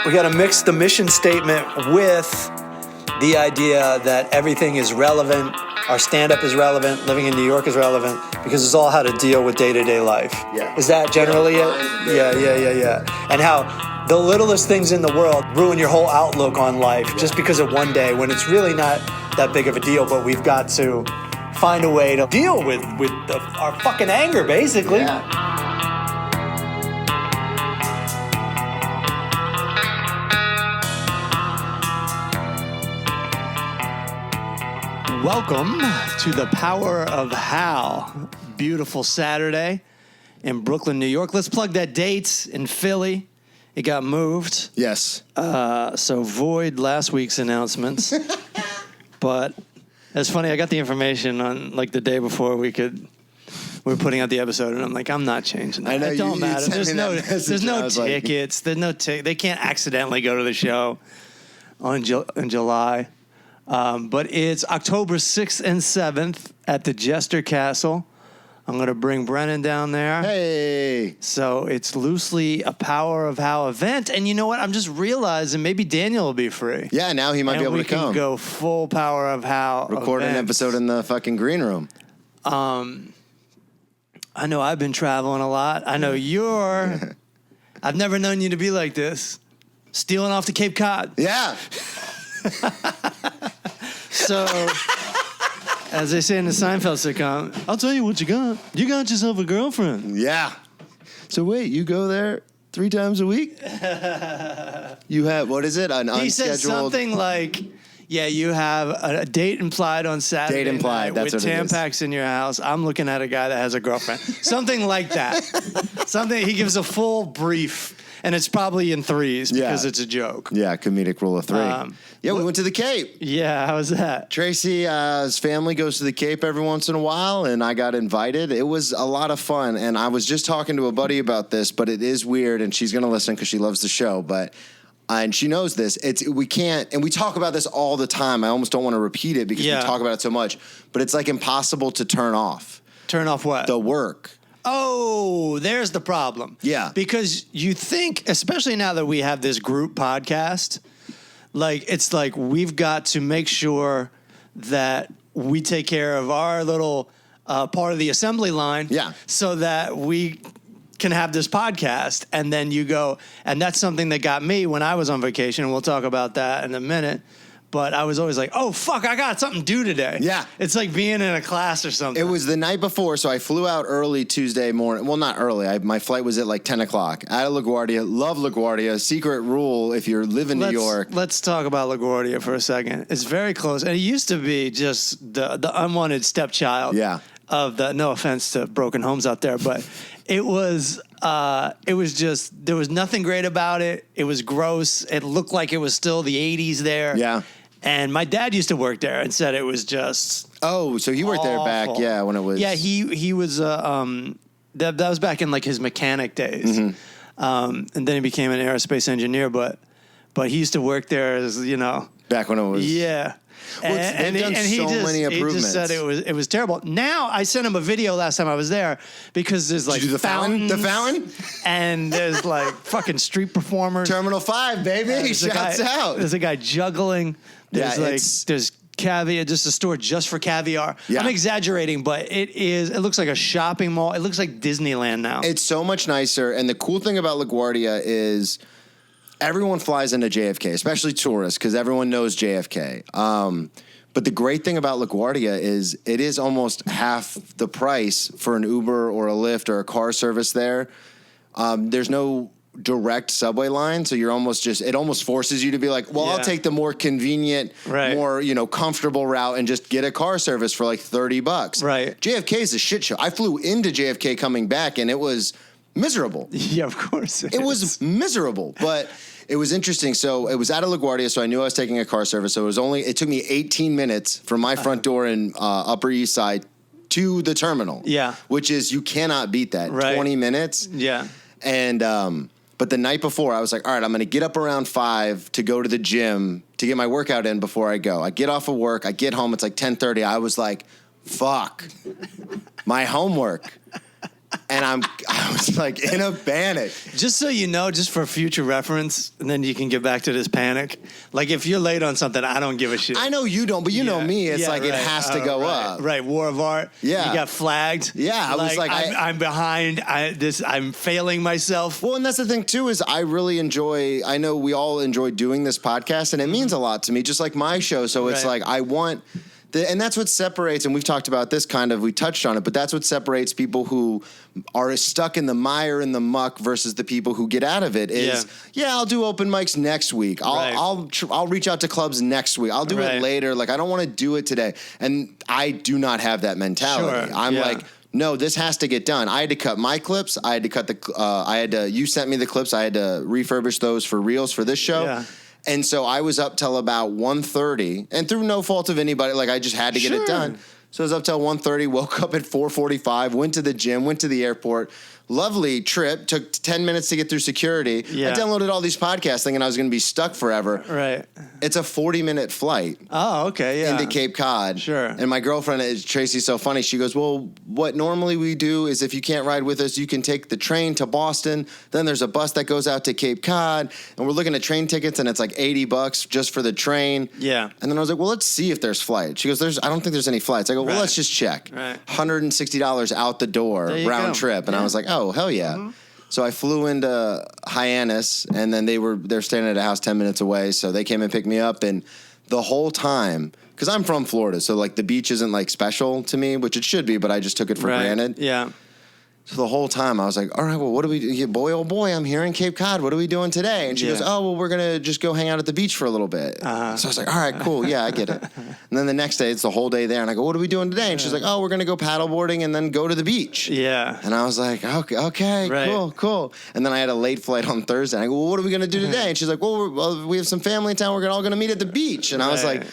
We got to mix the mission statement with the idea that everything is relevant. Our stand-up is relevant. Living in New York is relevant because it's all how to deal with day-to-day life. Yeah. Is that generally it? Yeah. And how the littlest things in the world ruin your whole outlook on life just because of one day when it's really not that big of a deal, but we've got to find a way to deal with our fucking anger, basically. Yeah. Welcome to the Power of How. Beautiful Saturday in Brooklyn, New York. Let's plug that date in Philly. It got moved. Yes. So void last week's announcements. But it's funny, I got the information on like the day before we were putting out the episode, and I'm like, I'm not changing that. I know, it don't matter. There's no tickets. There's no they can't accidentally go to the show in July. But it's October 6th and 7th at the Jester Castle. I'm going to bring Brennan down there. Hey. So it's loosely a Power of How event. And you know what? I'm just realizing maybe Daniel will be free. Yeah, now he might be able to come. And we can go full Power of How Record an episode in the fucking green room. I know I've been traveling a lot. I know you're... I've never known you to be like this. Stealing off to Cape Cod. Yeah. So, as they say in the Seinfeld sitcom, I'll tell you what you got. You got yourself a girlfriend. Yeah. So wait, you go there 3 times a week? You have, what is it, an unscheduled... He said something like, yeah, you have a date implied on Saturday Date implied, night that's with what it is. Tampax in your house. I'm looking at a guy that has a girlfriend. Something like that. He gives a full brief. And it's probably in 3s because it's a joke. Yeah, comedic rule of 3. We went to the Cape. Yeah, how was that? Tracy's family goes to the Cape every once in a while, and I got invited. It was a lot of fun, and I was just talking to a buddy about this, but it is weird, and she's going to listen because she loves the show, but... and she knows this. We can't, and we talk about this all the time. I almost don't want to repeat it because we talk about it so much, but it's like impossible to turn off. Turn off what? The work. Oh, there's the problem. Yeah. Because you think, especially now that we have this group podcast, it's like we've got to make sure that we take care of our little part of the assembly line. Yeah. So that we can have this podcast. And then you go, and that's something that got me when I was on vacation. And we'll talk about that in a minute. But I was always like, oh, fuck, I got something due today. Yeah. It's like being in a class or something. It was the night before, so I flew out early Tuesday morning. Well, not early. My flight was at like 10 o'clock. Out of LaGuardia. Love LaGuardia. Secret rule if you live in New York. Let's talk about LaGuardia for a second. It's very close. And it used to be just the unwanted stepchild of the, no offense to broken homes out there, but it was just, there was nothing great about it. It was gross. It looked like it was still the 80s there. Yeah. And my dad used to work there and said it was just oh, so he worked there back, when it was... Yeah, he was, that was back in like his mechanic days. Mm-hmm. And then he became an aerospace engineer, but he used to work there as, back when it was... Yeah. Well, they've done so many improvements. He just said it was terrible. Now, I sent him a video last time I was there because there's like fountains. The fountain? And there's like fucking street performers. Terminal 5, baby. Shouts out. There's a guy juggling. There's caviar, just a store just for caviar. Yeah. I'm exaggerating, but it looks like a shopping mall. It looks like Disneyland now. It's so much nicer. And the cool thing about LaGuardia is everyone flies into JFK, especially tourists, because everyone knows JFK. But the great thing about LaGuardia is it is almost half the price for an Uber or a Lyft or a car service there. There's no direct subway line, so you're almost it almost forces you to be like, well, I'll take the more convenient, more, comfortable route and just get a car service for like $30. Right. JFK is a shit show. I flew into JFK coming back and it was miserable. Yeah, of course. It was miserable, but it was interesting. So it was out of LaGuardia, so I knew I was taking a car service. So it took me 18 minutes from my front door in Upper East Side to the terminal. Yeah. Which is, you cannot beat that. Right. 20 minutes. Yeah. And, but the night before, I was like, all right, I'm going to get up around 5 to go to the gym to get my workout in before I go. I get off of work. I get home. It's like 10:30. I was like, fuck, my homework. And I was like in a panic. Just so you know, just for future reference, and then you can get back to this panic. Like if you're late on something, I don't give a shit. I know you don't, but you know me. It's like it has to go up. Right, War of Art. Yeah, you got flagged. Yeah, I was like, I'm behind. I'm failing myself. Well, and that's the thing too is I really enjoy. I know we all enjoy doing this podcast, and it means a lot to me, just like my show. So it's like I want. And that's what separates, and we've talked about this we touched on it, but that's what separates people who are stuck in the mire and the muck versus the people who get out of it is, I'll do open mics next week. I'll reach out to clubs next week. I'll do it later. Like, I don't want to do it today. And I do not have that mentality. I'm like, no, this has to get done. I had to cut my clips. I had to cut you sent me the clips. I had to refurbish those for reels for this show. Yeah. And so I was up till about 1:30, and through no fault of anybody, like I just had to get it done. So I was up till 1:30, woke up at 4:45, went to the gym, went to the airport. Lovely trip. Took 10 minutes to get through security. Yeah. I downloaded all these podcasts thinking I was going to be stuck forever. Right. It's a 40-minute flight. Oh, okay, yeah. Into Cape Cod. Sure. And my girlfriend, Tracy's so funny. She goes, well, what normally we do is if you can't ride with us, you can take the train to Boston. Then there's a bus that goes out to Cape Cod. And we're looking at train tickets, and it's like $80 just for the train. Yeah. And then I was like, well, let's see if there's flights. She goes, I don't think there's any flights. I go, well, let's just check. Right. $160 out the door, round trip. And I was like, oh, hell yeah. Mm-hmm. So I flew into Hyannis, and then they're staying at a house 10 minutes away. So they came and picked me up, and the whole time, because I'm from Florida, so like the beach isn't like special to me, which it should be, but I just took it for granted. Yeah. So the whole time I was like, all right, well, what do we do? Boy, oh boy, I'm here in Cape Cod. What are we doing today? And she goes, oh, well, we're going to just go hang out at the beach for a little bit. So I was like, all right, cool. Yeah, I get it. And then the next day, it's the whole day there. And I go, what are we doing today? And she's like, oh, we're going to go paddleboarding and then go to the beach. Yeah. And I was like, okay, cool. And then I had a late flight on Thursday. And I go, well, what are we going to do today? And she's like, well, we have some family in town. We're all going to meet at the beach. And I was like,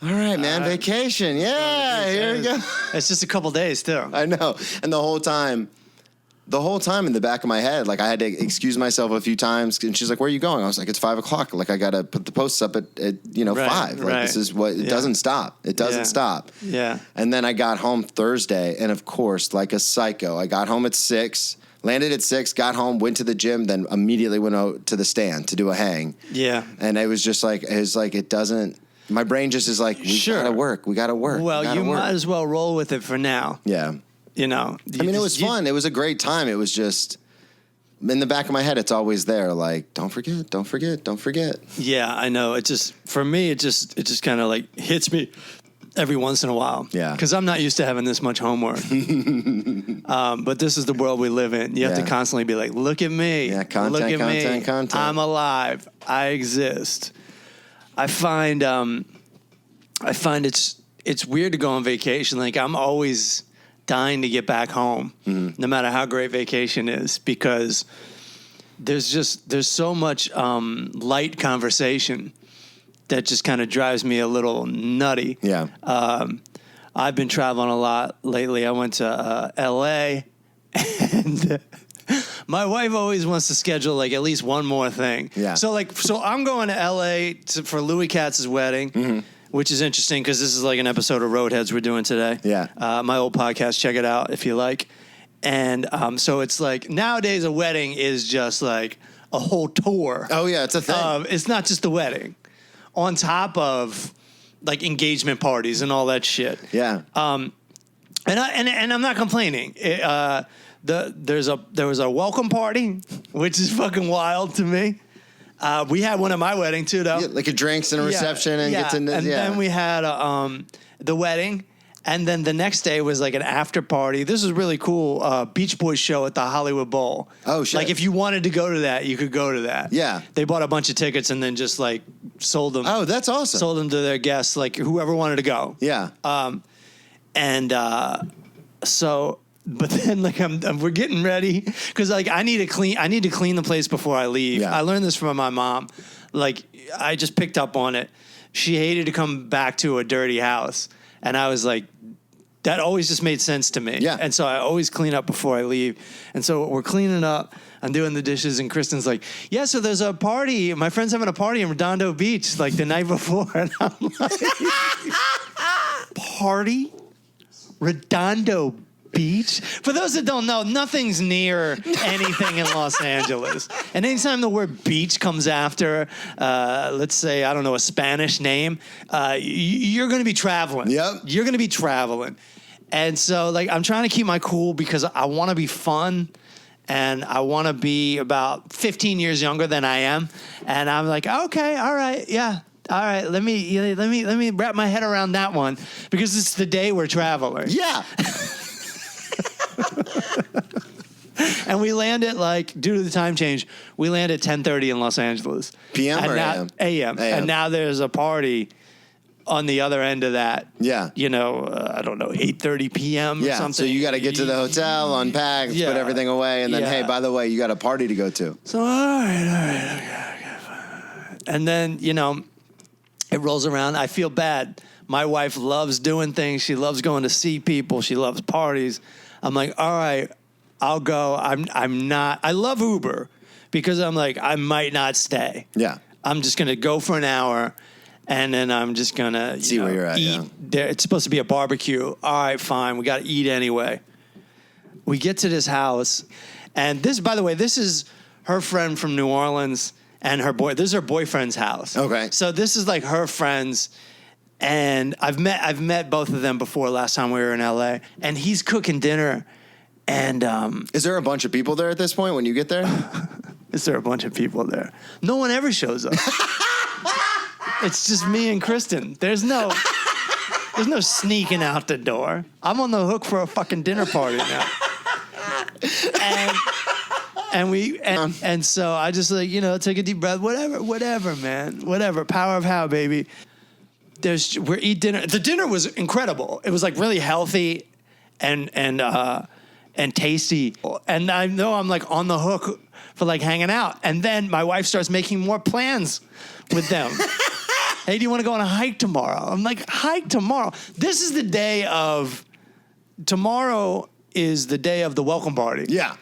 all right, man, vacation. Yeah, here we go. It's just a couple days, too. I know. And the whole time in the back of my head, like I had to excuse myself a few times, and she's like, where are you going? I was like, it's 5:00. Like I got to put the posts up at 5. Like this is what, it doesn't stop. It doesn't stop. Yeah. And then I got home Thursday, and of course, like a psycho, I got home at 6, landed at 6, got home, went to the gym, then immediately went out to the stand to do a hang. Yeah. And it was just like, it doesn't, my brain just is like, we gotta work. Well, you might as well roll with it for now. Yeah. You know, it was fun. It was a great time. It was just in the back of my head. It's always there. Like, don't forget. Yeah, I know. It just, for me, it just kind of like hits me every once in a while. Yeah. Because I'm not used to having this much homework. But this is the world we live in. You have to constantly be like, look at me. Yeah, content. I'm alive. I exist. I find it's weird to go on vacation. Like, I'm always dying to get back home, no matter how great vacation is, because there's so much light conversation that just kind of drives me a little nutty. Yeah. I've been traveling a lot lately. I went to L.A. and my wife always wants to schedule like at least one more thing. Yeah. So I'm going to L.A. for Louis Katz's wedding. Mm-hmm. Which is interesting because this is like an episode of Roadheads we're doing today. Yeah. My old podcast, check it out if you like. And so it's like nowadays a wedding is just like a whole tour. Oh, yeah, it's a thing. It's not just the wedding. On top of like engagement parties and all that shit. Yeah. And I'm not complaining. There was a welcome party, which is fucking wild to me. We had one at my wedding too, though. Yeah, like a drinks and a reception and get to then we had the wedding, and then the next day was like an after party. This was really cool. Beach Boys show at the Hollywood Bowl. Oh shit! Like if you wanted to go to that, you could go to that. Yeah. They bought a bunch of tickets and then just like sold them. Oh, that's awesome. Sold them to their guests, like whoever wanted to go. Yeah. So. But then, like, we're getting ready because, like, I need to clean the place before I leave. Yeah. I learned this from my mom. Like, I just picked up on it. She hated to come back to a dirty house, and I was like, that always just made sense to me. Yeah. And so I always clean up before I leave. And so we're cleaning up. I'm doing the dishes, and Kristen's like, yeah, so there's a party. My friend's having a party in Redondo Beach, like, the night before. And I'm like, party? Redondo beach. For those that don't know, nothing's near anything in Los Angeles. And anytime the word beach comes after, let's say, I don't know, a Spanish name, you're going to be traveling. Yep. You're going to be traveling. And so, like, I'm trying to keep my cool because I want to be fun. And I want to be about 15 years younger than I am. And I'm like, okay, all right, yeah. All right, let me wrap my head around that one because it's the day we're traveling. Yeah. And we land at, like, due to the time change, we land at 10:30 in Los Angeles. PM and or now, AM? AM? And now there's a party on the other end of that. Yeah. You know, I don't know, 8:30 p.m. or something. So you got to get to the hotel, unpack, put everything away, and then, hey, by the way, you got a party to go to. So, all right, okay, fine. And then, you know, it rolls around. I feel bad. My wife loves doing things. She loves going to see people. She loves parties. I'm like, all right, I'll go. I'm not. I love Uber because I'm like, I might not stay. Yeah. I'm just going to go for an hour, and then I'm just going to see where you're at. Eat. Yeah. It's supposed to be a barbecue. All right, fine. We got to eat anyway. We get to this house, and this, by the way, this is her friend from New Orleans. And this is her boyfriend's house. Okay. So this is like her friends, and I've met both of them before. Last time we were in LA, and he's cooking dinner. And is there a bunch of people there at this point when you get there? Is there a bunch of people there? No one ever shows up. It's just me and Kristen. There's no sneaking out the door. I'm on the hook for a fucking dinner party now. And so I just, like, you know, take a deep breath. Whatever, man. Whatever. Power of how, baby. We eat dinner. The dinner was incredible. It was, like, really healthy and tasty. And I know I'm, like, on the hook for, like, hanging out. And then my wife starts making more plans with them. Hey, do you want to go on a hike tomorrow? I'm like, hike tomorrow? Tomorrow is the day of the welcome party. Yeah.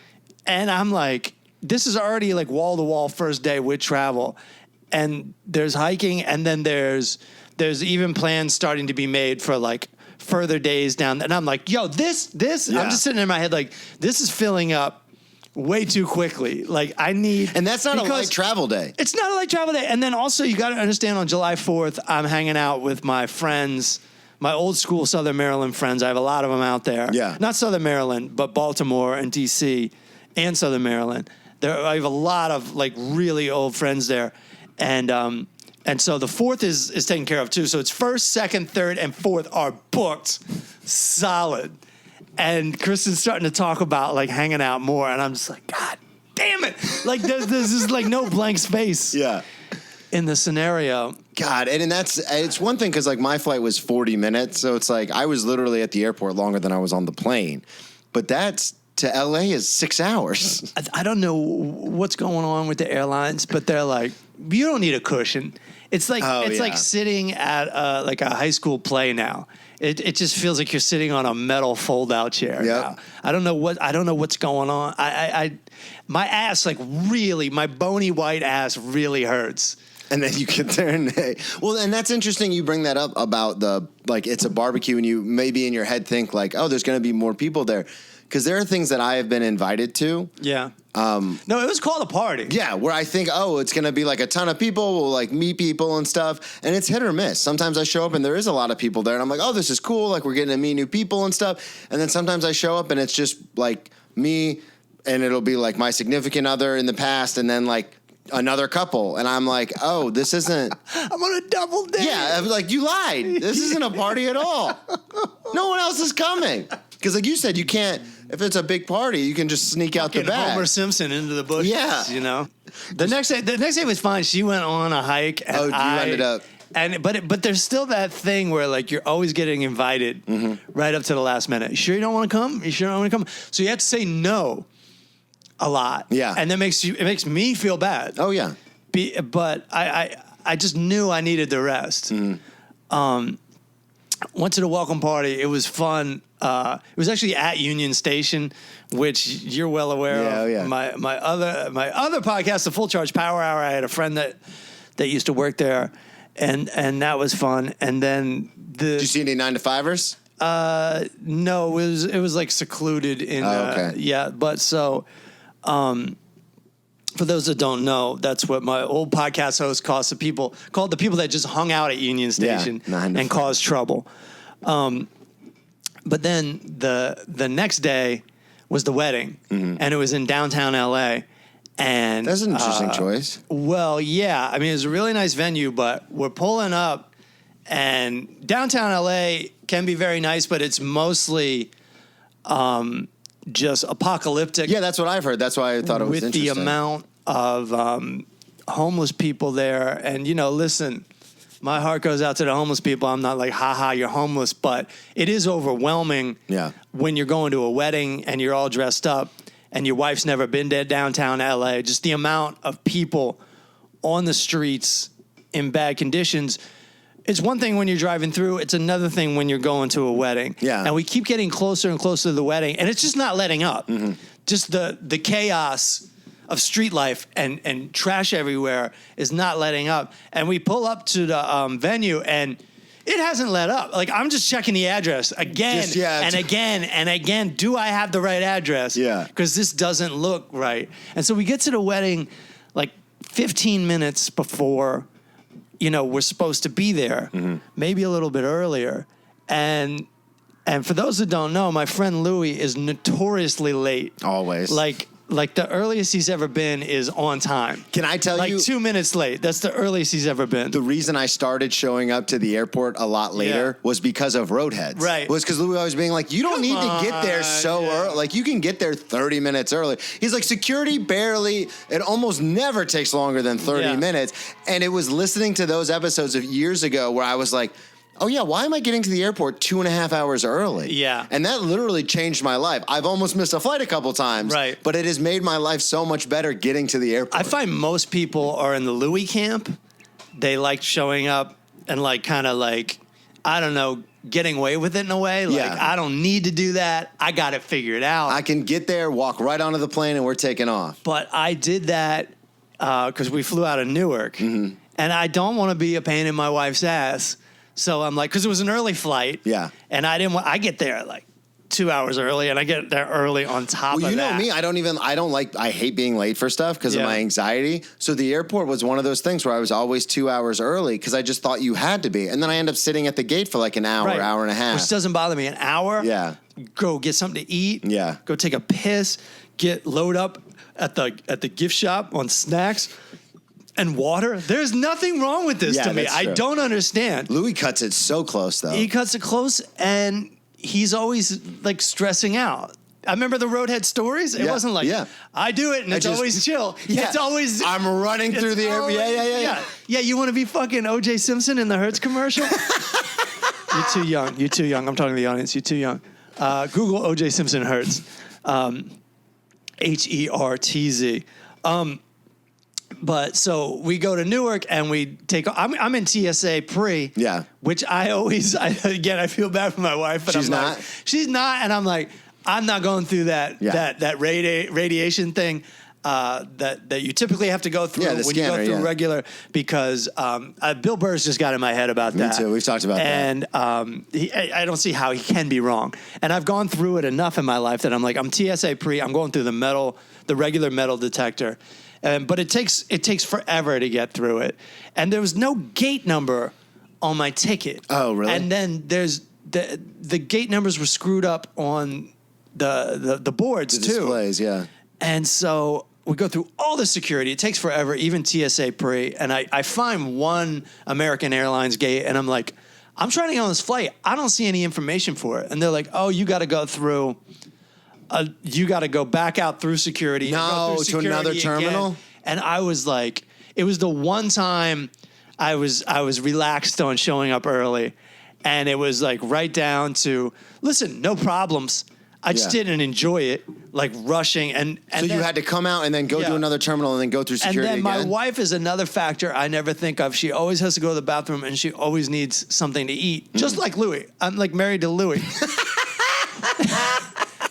And I'm like, this is already like wall-to-wall first day with travel. And there's hiking, and then there's even plans starting to be made for, like, further days down. And I'm like, yo, this, yeah. I'm just sitting in my head like, this is filling up way too quickly. Like, I need... And that's not a light travel day. It's not a light travel day. And then also, you got to understand, on July 4th, I'm hanging out with my friends, my old school Southern Maryland friends. I have a lot of them out there. Yeah. Not Southern Maryland, but Baltimore and D.C., and Southern Maryland. I have a lot of, like, really old friends there. And so the 4th is taken care of too. So it's 1st, 2nd, 3rd, and 4th are booked solid. And Kristen's starting to talk about, like, hanging out more. And I'm just like, God damn it. Like, there's just, like, no blank space. Yeah. In the scenario. God, and it's one thing because, like, my flight was 40 minutes. So it's like I was literally at the airport longer than I was on the plane. But to LA is 6 hours. I don't know what's going on with the airlines, but they're like, you don't need a cushion. It's like like sitting at like a high school play now. It just feels like you're sitting on a metal fold-out chair now. I don't know what's going on. My ass, like, really, my bony white ass really hurts. And then you get there and and that's interesting you bring that up about it's a barbecue and you maybe in your head think like, oh, there's going to be more people there. Because there are things that I have been invited to. Yeah. No, it was called a party. Yeah, where I think, oh, it's going to be like a ton of people. We'll, like, meet people and stuff. And it's hit or miss. Sometimes I show up and there is a lot of people there. And I'm like, oh, this is cool. Like, we're getting to meet new people and stuff. And then sometimes I show up and it's just, like, me and it'll be, like, my significant other in the past and then, like, another couple. And I'm like, oh, this isn't... I'm on a double date. Yeah, I'm like, you lied. This isn't a party at all. No one else is coming. Because, like you said, you can't... If it's a big party, you can just sneak out the back. Homer Simpson into the bushes. Yeah, you know. The next day was fine. She went on a hike. And you ended up. But there's still that thing where, like, you're always getting invited right up to the last minute. You sure you don't want to come? You sure you don't want to come? So you have to say no a lot. Yeah, and that makes me feel bad. Oh yeah. But I just knew I needed the rest. Went to the welcome party. It was fun. It was actually at Union Station, which you're well aware of. Oh, yeah. My other podcast, the Full Charge Power Hour. I had a friend that used to work there, and that was fun. And then did you see any 9-to-5ers? No, it was like secluded in. Okay. Yeah, but so, for those that don't know, that's what my old podcast host called the people that just hung out at Union Station and caused trouble. But then the next day was the wedding, and it was in downtown LA. And that's an interesting choice. Well, yeah. I mean, it was a really nice venue, but we're pulling up, and downtown LA can be very nice, but it's mostly just apocalyptic. Yeah, that's what I've heard. That's why I thought it was interesting. With the amount of homeless people there. And, listen, my heart goes out to the homeless people. I'm not like, haha, you're homeless. But it is overwhelming when you're going to a wedding and you're all dressed up and your wife's never been to downtown LA. Just the amount of people on the streets in bad conditions. It's one thing when you're driving through. It's another thing when you're going to a wedding. Yeah. And we keep getting closer and closer to the wedding. And it's just not letting up. Mm-hmm. Just the chaos of street life and trash everywhere is not letting up. And we pull up to the venue, and it hasn't let up. Like, I'm just checking the address again and again and again. Do I have the right address? Yeah. Because this doesn't look right. And so we get to the wedding like 15 minutes before, we're supposed to be there, maybe a little bit earlier. And for those that don't know, my friend Louis is notoriously late. Always. Like the earliest he's ever been is on time. Can I tell you? Like 2 minutes late. That's the earliest he's ever been. The reason I started showing up to the airport a lot later was because of roadheads. Right. Was because Louis was being like, you don't need to get there so early. Like, you can get there 30 minutes early. He's like, security barely, it almost never takes longer than 30 minutes. And it was listening to those episodes of years ago where I was like, oh, yeah, why am I getting to the airport 2.5 hours early? Yeah. And that literally changed my life. I've almost missed a flight a couple times. Right. But it has made my life so much better getting to the airport. I find most people are in the Louis camp. They like showing up and I don't know, getting away with it in a way. I don't need to do that. I got it figured out. I can get there, walk right onto the plane, and we're taking off. But I did that because we flew out of Newark. Mm-hmm. And I don't want to be a pain in my wife's ass. So I'm like, because it was an early flight. Yeah. And I get there like 2 hours early, and I get there early on top of that. Well, you know me, I hate being late for stuff because of my anxiety. So the airport was one of those things where I was always 2 hours early because I just thought you had to be. And then I end up sitting at the gate for like an hour, hour and a half. Which doesn't bother me. An hour? Yeah. Go get something to eat. Yeah. Go take a piss. Load up at the gift shop on snacks and water. There's nothing wrong with this to me. I don't understand. Louis cuts it so close, though. He cuts it close, and he's always like stressing out. I remember the Roadhead stories. It wasn't like, I do it, and it's always chill. Yeah. It's always... I'm running through the air. Yeah, you want to be fucking O.J. Simpson in the Hertz commercial? You're too young. You're too young. I'm talking to the audience. You're too young. Google O.J. Simpson Hertz. Hertz. But so we go to Newark and we take. I'm in TSA pre. Yeah. Which I feel bad for my wife, but she's not. She's not, and I'm like, I'm not going through that radiation thing that you typically have to go through when you go through regular, because Bill Burr's just got in my head about that. Me too. We've talked about that. And I don't see how he can be wrong. And I've gone through it enough in my life that I'm like, I'm TSA pre. I'm going through the regular metal detector. But it takes forever to get through it. And there was no gate number on my ticket. Oh, really? And then there's the gate numbers were screwed up on the boards too. Displays, yeah. And so we go through all the security. It takes forever, even TSA pre. And I find one American Airlines gate, and I'm like, I'm trying to get on this flight. I don't see any information for it. And they're like, oh, you got to go through... you got to go back out through security. To another terminal? Again. And I was like, it was the one time I was relaxed on showing up early. And it was like right down to, listen, no problems. I just didn't enjoy it, like rushing. And so then, you had to come out and then go to another terminal and then go through security again. again? And then my wife is another factor I never think of. She always has to go to the bathroom, and she always needs something to eat. Just like Louis. I'm like married to Louis.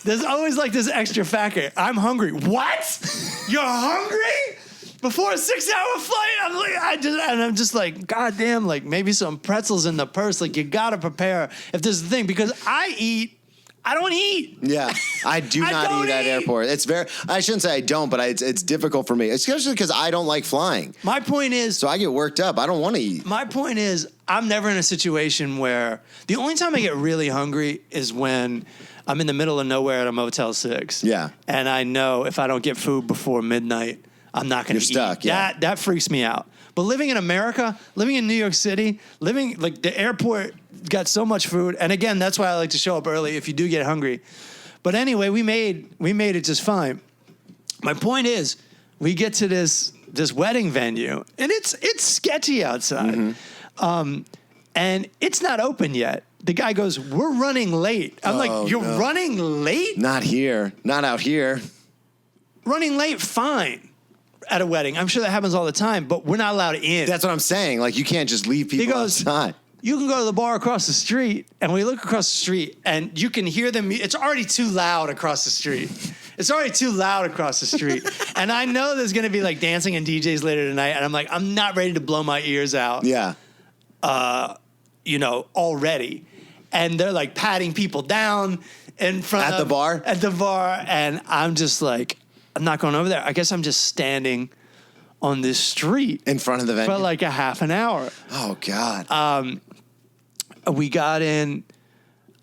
There's always like this extra factor. I'm hungry. What? You're hungry? before a 6-hour flight. I'm just like, goddamn, like maybe some pretzels in the purse. Like you gotta prepare if this is the thing because I don't eat. Yeah, I do not eat at airport. I shouldn't say I don't, but it's difficult for me, especially because I don't like flying. My point is, so I get worked up. I don't want to eat. My point is, I'm never in a situation where the only time I get really hungry is when I'm in the middle of nowhere at a Motel 6. Yeah, and I know if I don't get food before midnight, I'm not going to eat. Stuck. Yeah, that freaks me out. But living in America, living in New York City, living like the airport got so much food. And again, that's why I like to show up early if you do get hungry. But anyway, we made it just fine. My point is, we get to this wedding venue, and it's sketchy outside. Mm-hmm. And it's not open yet. The guy goes, "We're running late." I'm like, "You're running late?" Not here. Not out here. Running late, fine. At a wedding. I'm sure that happens all the time, but we're not allowed in. That's what I'm saying. Like, you can't just leave people outside. You can go to the bar across the street, and we look across the street, and you can hear them. It's already too loud across the street. And I know there's going to be, like, dancing and DJs later tonight, and I'm like, I'm not ready to blow my ears out. Yeah. Already. And they're, like, patting people down in front of... At the bar, and I'm just like... I'm not going over there. I guess I'm just standing on this street. In front of the venue? For like a half an hour. Oh, God. We got in.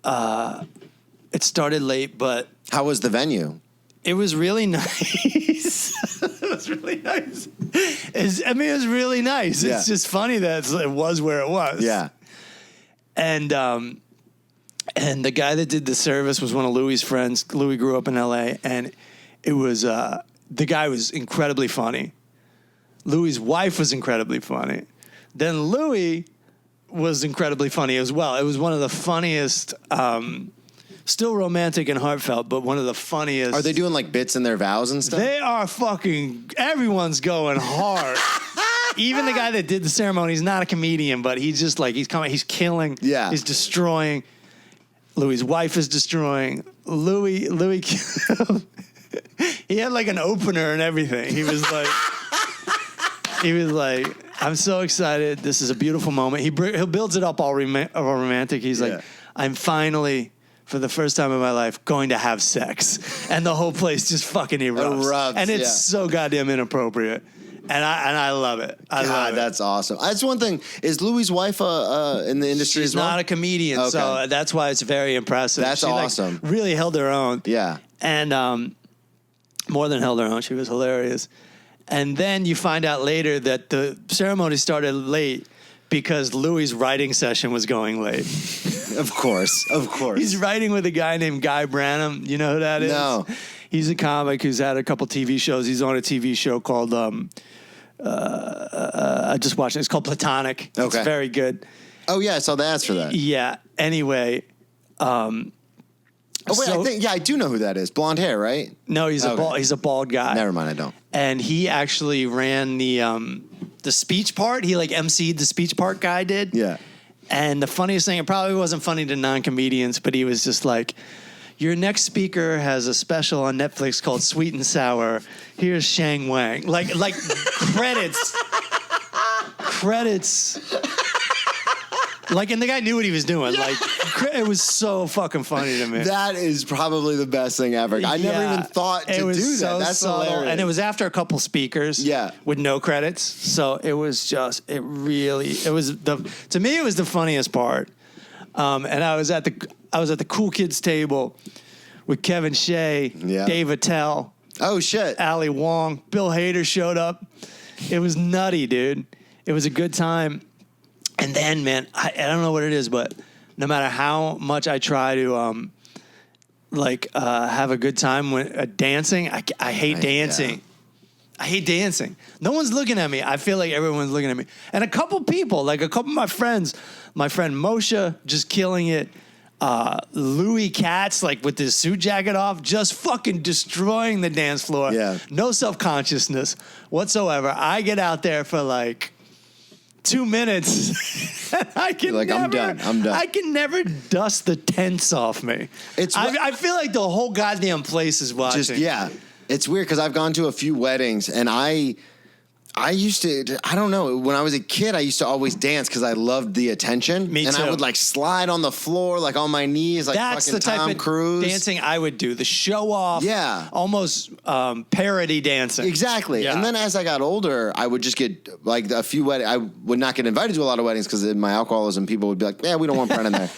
It started late, but... How was the venue? It was really nice. It was really nice. It was really nice. Yeah. It's just funny that it was where it was. Yeah. And the guy that did the service was one of Louis' friends. Louis grew up in L.A., and... It was, the guy was incredibly funny. Louis' wife was incredibly funny. Then Louis was incredibly funny as well. It was one of the funniest, still romantic and heartfelt, but one of the funniest. Are they doing like bits in their vows and stuff? They are everyone's going hard. Even the guy that did the ceremony, he's not a comedian, but he's just like, he's killing. Yeah. He's destroying. Louis' wife is destroying. Louis he had like an opener and everything. He was like, I'm so excited. This is a beautiful moment. He builds it up all romantic. He's like, I'm finally, for the first time in my life, going to have sex. And the whole place just fucking erupts. And it's so goddamn inappropriate. And I love it. I love it. That's awesome. That's one thing. Is Louis' wife in the industry as well? She's not a comedian, so that's why it's very impressive. That's awesome. Like, really held her own. Yeah. And more than held her own. She was hilarious. And then you find out later that the ceremony started late because Louis' writing session was going late. Of course. He's writing with a guy named Guy Brennan. You know who that is? No. He's a comic who's had a couple TV shows. He's on a TV show called, I just watched it. It's called Platonic. Okay. It's very good. Oh, yeah. I saw the ads for that. Yeah. Anyway. I do know who that is. Blonde hair, right? No, he's a bald guy. Never mind, I don't. And he actually ran the speech part. He like emceed the speech part guy did. Yeah. And the funniest thing, it probably wasn't funny to non-comedians, but he was just like, your next speaker has a special on Netflix called Sweet and Sour. Here's Shang Wang. Like credits. Like, and the guy knew what he was doing. Like, it was so fucking funny to me. That is probably the best thing ever. I never even thought to do that. That's hilarious. And it was after a couple speakers. Yeah. With no credits. So it was to me, it was the funniest part. And I was at the cool kids table with Kevin Shea, Dave Attell. Oh, shit. Ali Wong. Bill Hader showed up. It was nutty, dude. It was a good time. And then, man, I don't know what it is, but no matter how much I try to have a good time when dancing, I hate dancing. Yeah. I hate dancing. No one's looking at me. I feel like everyone's looking at me. And a couple people, like a couple of my friends, my friend Moshe, just killing it. Louis Katz, like with his suit jacket off, just fucking destroying the dance floor. Yeah. No self-consciousness whatsoever. I get out there for like 2 minutes. I can I'm done. I can never dust the tents off me. I feel like the whole goddamn place is watching. It's weird because I've gone to a few weddings and I I don't know. When I was a kid, I used to always dance because I loved the attention. Me and too. I would like slide on the floor, like on my knees, like That's fucking the type Tom of Cruise. dancing I would do. The show off, almost parody dancing. Exactly. Yeah. And then as I got older, I would just get like a few weddings. I would not get invited to a lot of weddings because of my alcoholism. People would be like, yeah, we don't want Brennan there.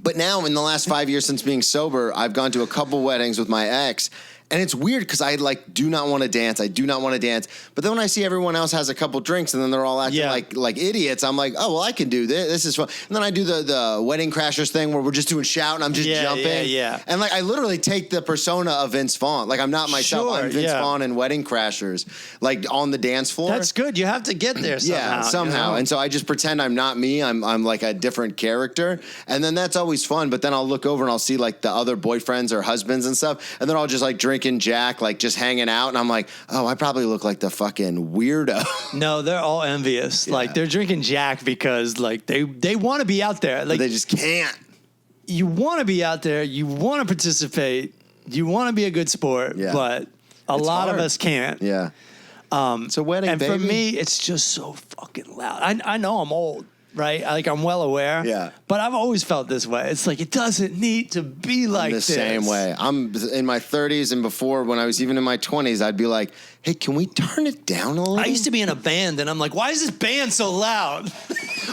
But now in the last 5 years since being sober, I've gone to a couple weddings with my ex. And it's weird because I like do not want to dance. I do not want to dance. But then when I see everyone else has a couple drinks and then they're all acting like idiots, I'm like, oh, well, I can do this. This is fun. And then I do the Wedding Crashers thing where we're just doing shout and I'm just jumping. Yeah. And like I literally take the persona of Vince Vaughn. Like I'm not myself. Sure, I'm Vince Vaughn in Wedding Crashers, like on the dance floor. That's good. You have to get there somehow. Yeah, somehow. You know? And so I just pretend I'm not me. I'm like a different character. And then that's always fun. But then I'll look over and I'll see like the other boyfriends or husbands and stuff. And they're all just like drinking Jack, like just hanging out, and I'm like, oh, I probably look like the fucking weirdo. No, they're all envious. Yeah. Like they're drinking Jack because like they want to be out there. Like but they just can't. You want to be out there. You want to participate. You want to be a good sport, but a lot of us can't. Yeah. It's a wedding, and baby. for me, it's just so fucking loud. I know I'm old. Right? Like, I'm well aware. Yeah. But I've always felt this way. It's like, it doesn't need to be like this. The same way. I'm in my 30s and before, when I was even in my 20s, I'd be like, hey, can we turn it down a little? I used to be in a band, and I'm like, why is this band so loud?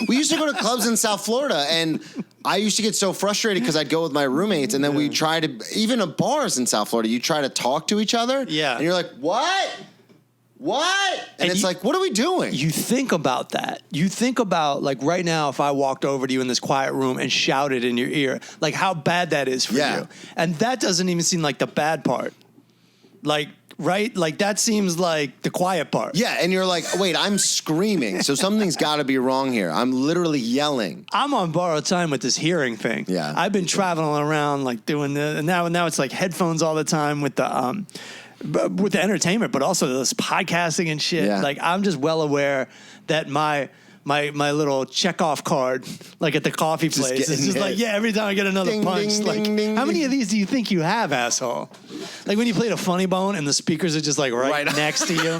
We used to go to clubs in South Florida, and I used to get so frustrated because I'd go with my roommates, and then we try to, even at bars in South Florida, you try to talk to each other. Yeah. And you're like, what? And it's like, what are we doing? You think about that. You think about, like, right now, if I walked over to you in this quiet room and shouted in your ear, like, how bad that is for you. And that doesn't even seem like the bad part. Like, right? Like, that seems like the quiet part. Yeah, and you're like, wait, I'm screaming, so something's got to be wrong here. I'm literally yelling. I'm on borrowed time with this hearing thing. Yeah. I've been traveling around, like, doing this, and now it's, like, headphones all the time with the entertainment, but also this podcasting and shit. Yeah. Like, I'm just well aware that my little checkoff card, like at the coffee place, it's just like, every time I get another ding, punch, ding, like, ding, ding, how many of these do you think you have, asshole? Like when you played a funny bone and the speakers are just like right next to you.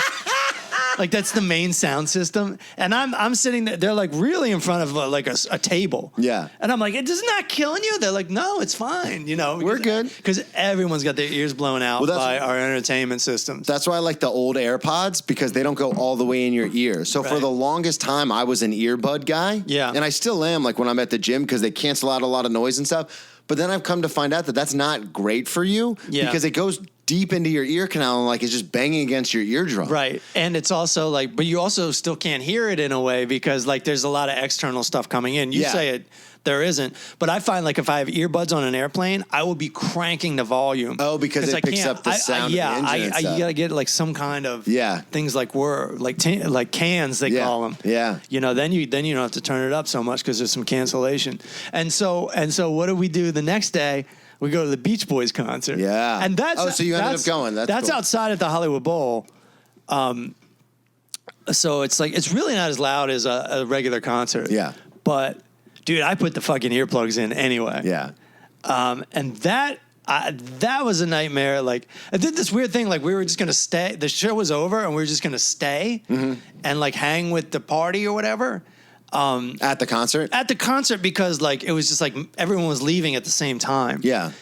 Like that's the main sound system, and I'm sitting there. They're like really in front of like a table. Yeah, and I'm like, "It is not killing you." They're like, "No, it's fine." You know, we're good because everyone's got their ears blown out by our entertainment systems. That's why I like the old AirPods because they don't go all the way in your ear. So for the longest time, I was an earbud guy. Yeah, and I still am. Like when I'm at the gym because they cancel out a lot of noise and stuff. But then I've come to find out that that's not great for you because it goes deep into your ear canal and like it's just banging against your eardrum. Right. And it's also like, but you also still can't hear it in a way because like there's a lot of external stuff coming in. You say it, there isn't. But I find like if I have earbuds on an airplane, I will be cranking the volume. Oh, because it picks up the sound of the engine. You got to get like some kind of things like like cans, they call them. Yeah. You know, then you don't have to turn it up so much because there's some cancellation. And so what do we do the next day? We go to the Beach Boys concert. Yeah. And that's so you ended up going. That's cool. Outside at the Hollywood Bowl. So it's like it's really not as loud as a regular concert. Yeah. But dude, I put the fucking earplugs in anyway. Yeah. And that was a nightmare. Like I did this weird thing. Like we were just gonna stay. The show was over, and we were just gonna stay and like hang with the party or whatever. At the concert? At the concert because like it was just like everyone was leaving at the same time. Yeah.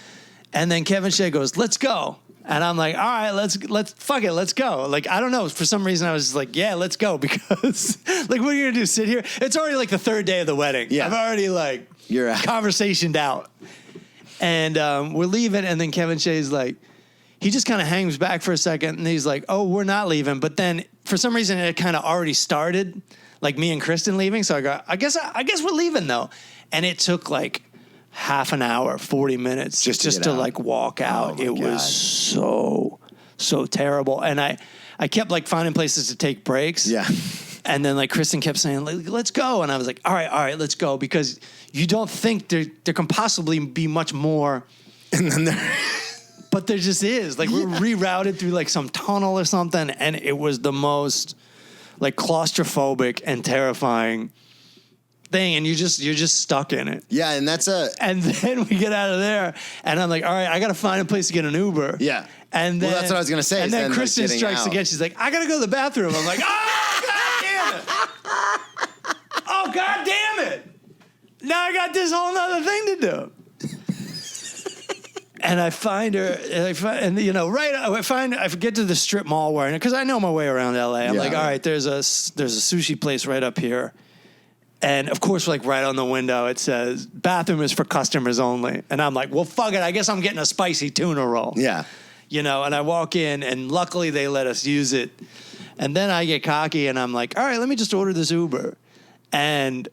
And then Kevin Shea goes, "Let's go." And I'm like, "All right, let's fuck it, let's go." Like I don't know, for some reason I was just like, "Yeah, let's go," because like what are you gonna do? Sit here? It's already like the third day of the wedding. Yeah. I've already like conversationed out. And we're leaving, and then Kevin Shea's like, he just kind of hangs back for a second, and he's like, "Oh, we're not leaving." But then for some reason it kind of already started. Like me and Kristen leaving, so I go, I guess we're leaving though, and it took like half an hour, 40 minutes just to like walk out. It was so terrible, and I kept like finding places to take breaks. Yeah, and then like Kristen kept saying, "Let's go," and I was like, "All right, let's go," because you don't think there can possibly be much more, and then there. But there just is. Like we're rerouted through like some tunnel or something, and it was the most like claustrophobic and terrifying thing, and you're just stuck in it. Yeah, and And then we get out of there, and I'm like, all right, I got to find a place to get an Uber. Yeah. And then, that's what I was gonna say. And then Kristen strikes again. She's like, I got to go to the bathroom. I'm like, oh, God damn it. Oh, God damn it. Now I got this whole nother thing to do. And I find her, I get to the strip mall because I know my way around LA. I'm like, all right, there's a sushi place right up here. And of course, like right on the window, it says bathroom is for customers only. And I'm like, well, fuck it. I guess I'm getting a spicy tuna roll. Yeah. And I walk in, and luckily they let us use it. And then I get cocky, and I'm like, all right, let me just order this Uber. And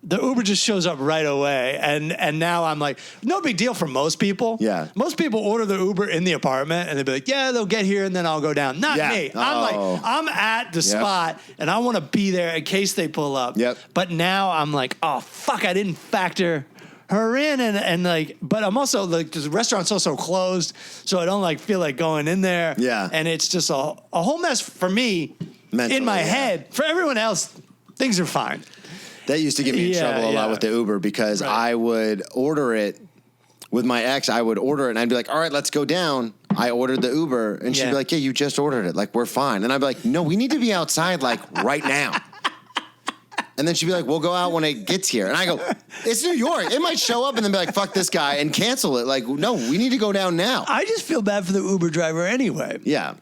the Uber just shows up right away. And now I'm like, no big deal for most people. Yeah. Most people order the Uber in the apartment, and they'll be like, yeah, they'll get here, and then I'll go down. Not me. I'm at the spot, and I want to be there in case they pull up. Yep. But now I'm like, oh, fuck, I didn't factor her in, and like, but I'm also like, the restaurant's also closed, so I don't like feel like going in there. Yeah. And it's just a whole mess for me. Mentally, in my head. For everyone else, things are fine. That used to get me in trouble a lot with the Uber because I would order it with my ex. I would order it and I'd be like, all right, let's go down. I ordered the Uber and she'd be like, yeah, you just ordered it. Like, we're fine. And I'd be like, no, we need to be outside like right now. And then she'd be like, we'll go out when it gets here. And I go, it's New York. It might show up and then be like, fuck this guy and cancel it. Like, no, we need to go down now. I just feel bad for the Uber driver anyway. Yeah.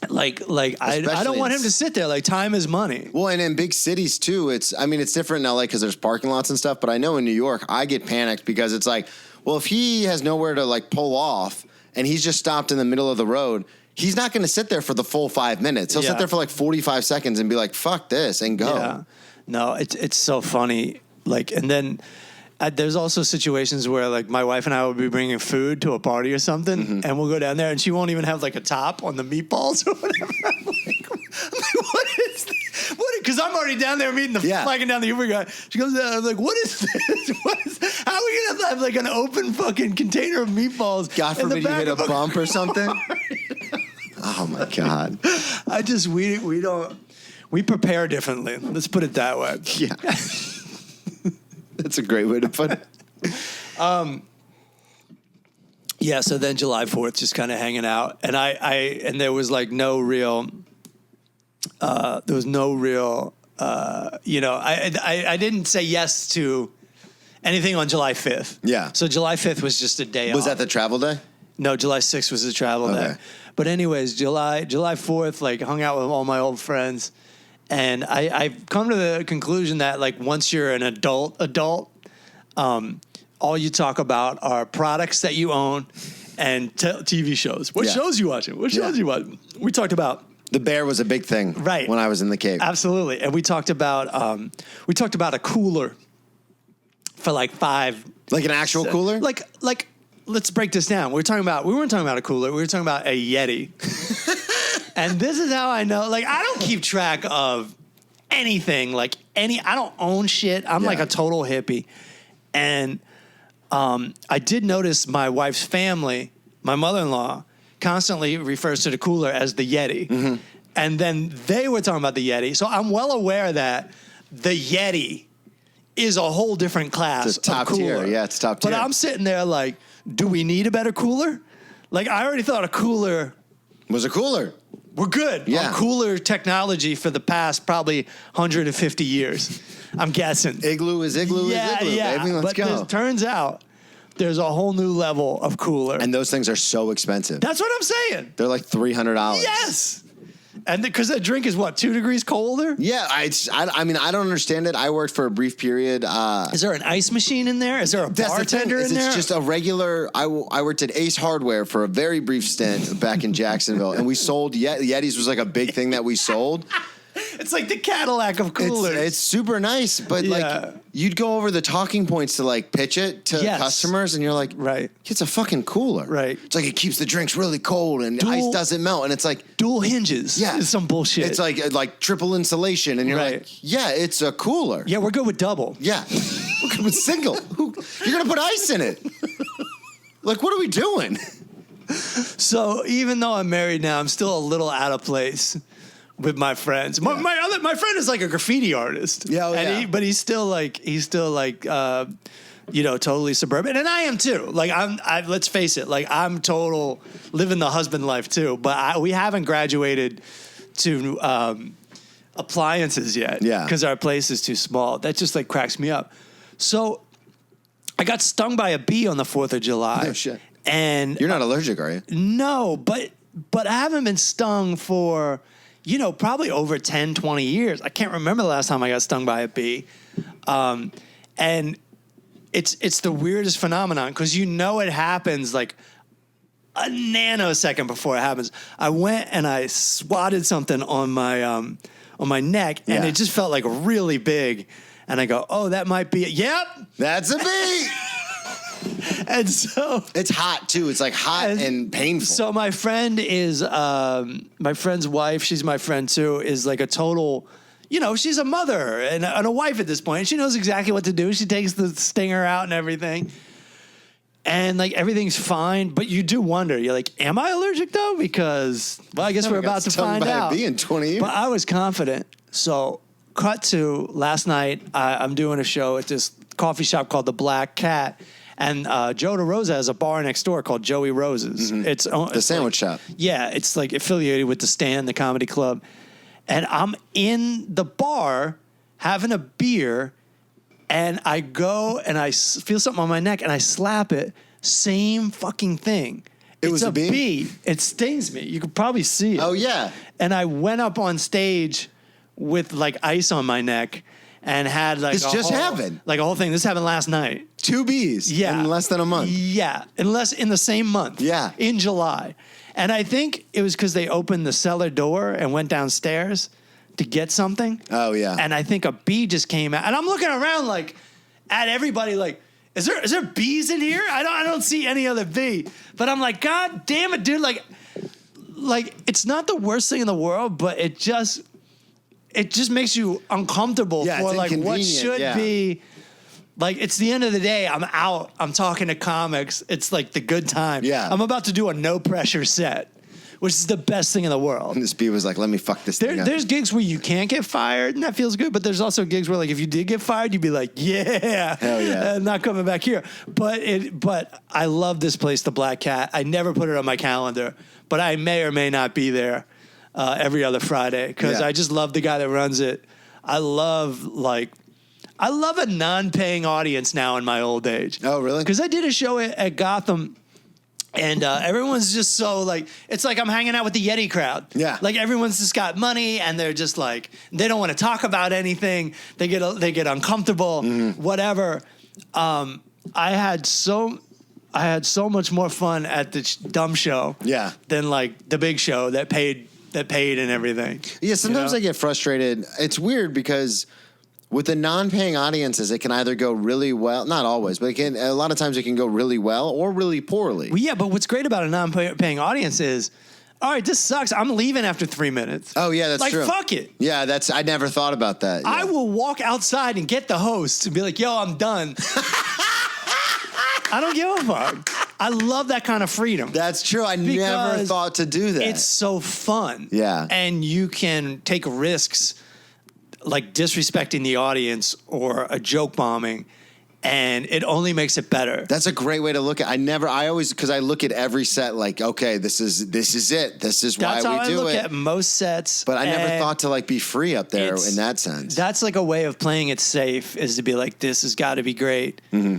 Like I don't want him to sit there. Like, time is money. Well, and in big cities too, it's different in LA because there's parking lots and stuff. But I know in New York, I get panicked because it's like, well, if he has nowhere to like pull off and he's just stopped in the middle of the road, he's not going to sit there for the full 5 minutes. He'll sit there for like 45 seconds and be like, fuck this and go. Yeah. No, it's so funny. Like, and then there's also situations where like my wife and I will be bringing food to a party or something, and we'll go down there and she won't even have like a top on the meatballs or whatever. I'm like what is this? Because I'm already down there meeting flagging down the Uber guy. She goes down, I'm like, what is this? How are we gonna have like an open fucking container of meatballs? God forbid you hit a bump or something. Oh my God. We prepare differently. Let's put it that way. Yeah. That's a great way to put it. Yeah, so then July 4th, just kind of hanging out. And and there was like no real, I didn't say yes to anything on July 5th. Yeah. So July 5th was just a day off. Was that the travel day? No, July 6th was the travel day. But anyways, July 4th, like hung out with all my old friends. And I've come to the conclusion that like once you're an adult, all you talk about are products that you own and TV shows. What shows you watching? What shows you watching? We talked about The Bear was a big thing, right, when I was in the Cape. Absolutely, and we talked about a cooler for like like an actual cooler, like. Let's break this down. We weren't talking about a cooler. We were talking about a Yeti. And this is how I know. Like, I don't keep track of anything. I don't own shit. I'm like a total hippie. And I did notice my wife's family, my mother-in-law, constantly refers to the cooler as the Yeti. Mm-hmm. And then they were talking about the Yeti. So I'm well aware that the Yeti is a whole different class. It's top tier. Yeah, it's top tier. But I'm sitting there like, do we need a better cooler? Like, I already thought a cooler was a cooler. We're good on cooler technology for the past probably 150 years. I'm guessing. Igloo is igloo is igloo, baby. Let's go. It turns out there's a whole new level of cooler. And those things are so expensive. That's what I'm saying. They're like $300. Yes. And because that drink is what, 2 degrees colder? Yeah, I don't understand it. I worked for a brief period. Is there an ice machine in there? Is there a bartender in there? It's just a regular. I worked at Ace Hardware for a very brief stint back in Jacksonville, and we sold Yetis was like a big thing that we sold. It's like the Cadillac of coolers. It's super nice, but like you'd go over the talking points to like pitch it to customers, and you're like, right, it's a fucking cooler. Right. It's like it keeps the drinks really cold and ice doesn't melt, and it's like dual hinges. Yeah, it's some bullshit. It's like triple insulation, and you're like, yeah, it's a cooler. Yeah, we're good with double. Yeah, we're good with single. You're gonna put ice in it. Like, what are we doing? So even though I'm married now, I'm still a little out of place with my friends. My friend is like a graffiti artist. Yeah, but he's still like totally suburban, and I am too. Like let's face it, like I'm total living the husband life too. But we haven't graduated to appliances yet. Yeah, because our place is too small. That just like cracks me up. So I got stung by a bee on the 4th of July. Oh shit! And you're not allergic, are you? No, but I haven't been stung for probably over 10, 20 years. I can't remember the last time I got stung by a bee. And it's the weirdest phenomenon because it happens like a nanosecond before it happens. I went and I swatted something on my neck, and it just felt like really big. And I go, oh, that might be it. Yep, that's a bee. And so it's hot too. It's like hot and painful. So my friend is my friend's wife. She's my friend too. Is like a total. She's a mother and a wife at this point. She knows exactly what to do. She takes the stinger out and everything. And like everything's fine, but you do wonder. You're like, am I allergic though? Because I guess we're about to find out. By a bee in 20 years. But I was confident. So cut to last night. I'm doing a show at this coffee shop called The Black Cat. And Joe DeRosa has a bar next door called Joey Rose's. Mm-hmm. It's the sandwich shop. Yeah, it's like affiliated with The Stand, the comedy club. And I'm in the bar having a beer, and I go and I feel something on my neck, and I slap it. Same fucking thing. It's a bee? It stings me. You could probably see it. Oh, yeah. And I went up on stage with like ice on my neck and had like this just happened. Like a whole thing. This happened last night. 2 bees in less than a month. Yeah, in the same month. Yeah. In July. And I think it was because they opened the cellar door and went downstairs to get something. Oh, yeah. And I think a bee just came out. And I'm looking around like at everybody like, is there bees in here? I don't see any other bee. But I'm like, God damn it, dude. Like it's not the worst thing in the world, but it just makes you uncomfortable for like what should be. Like, it's the end of the day. I'm out. I'm talking to comics. It's like the good time. Yeah. I'm about to do a no-pressure set, which is the best thing in the world. And this bee was like, let me fuck this thing up. There's gigs where you can't get fired, and that feels good. But there's also gigs where, like, if you did get fired, you'd be like, yeah. Hell yeah. Not coming back here. But I love this place, The Black Cat. I never put it on my calendar, but I may or may not be there every other Friday because I just love the guy that runs it. I love a non-paying audience now in my old age. Oh, really? Because I did a show at Gotham, and everyone's just so like, it's like I'm hanging out with the Yeti crowd. Yeah. Like everyone's just got money, and they're just like, they don't want to talk about anything. They get uncomfortable, whatever. I had so much more fun at the dumb show than like the big show that paid and everything. Yeah, sometimes I get frustrated. It's weird because with the non-paying audiences, it can either go really well, not always, but a lot of times it can go really well or really poorly. Well, yeah, but what's great about a non-paying audience is, all right, this sucks. I'm leaving after 3 minutes. Oh, yeah, that's true. Like, fuck it. Yeah, I never thought about that. Yeah. I will walk outside and get the host and be like, yo, I'm done. I don't give a fuck. I love that kind of freedom. That's true. I never thought to do that. It's so fun. Yeah. And you can take risks like disrespecting the audience or a joke bombing, and it only makes it better. That's a great way to look at it. Because I look at every set like, okay, this is it. This is why we do it. That's how I look at most sets. But I never thought to like be free up there in that sense. That's like a way of playing it safe, is to be like, this has got to be great. Mm-hmm.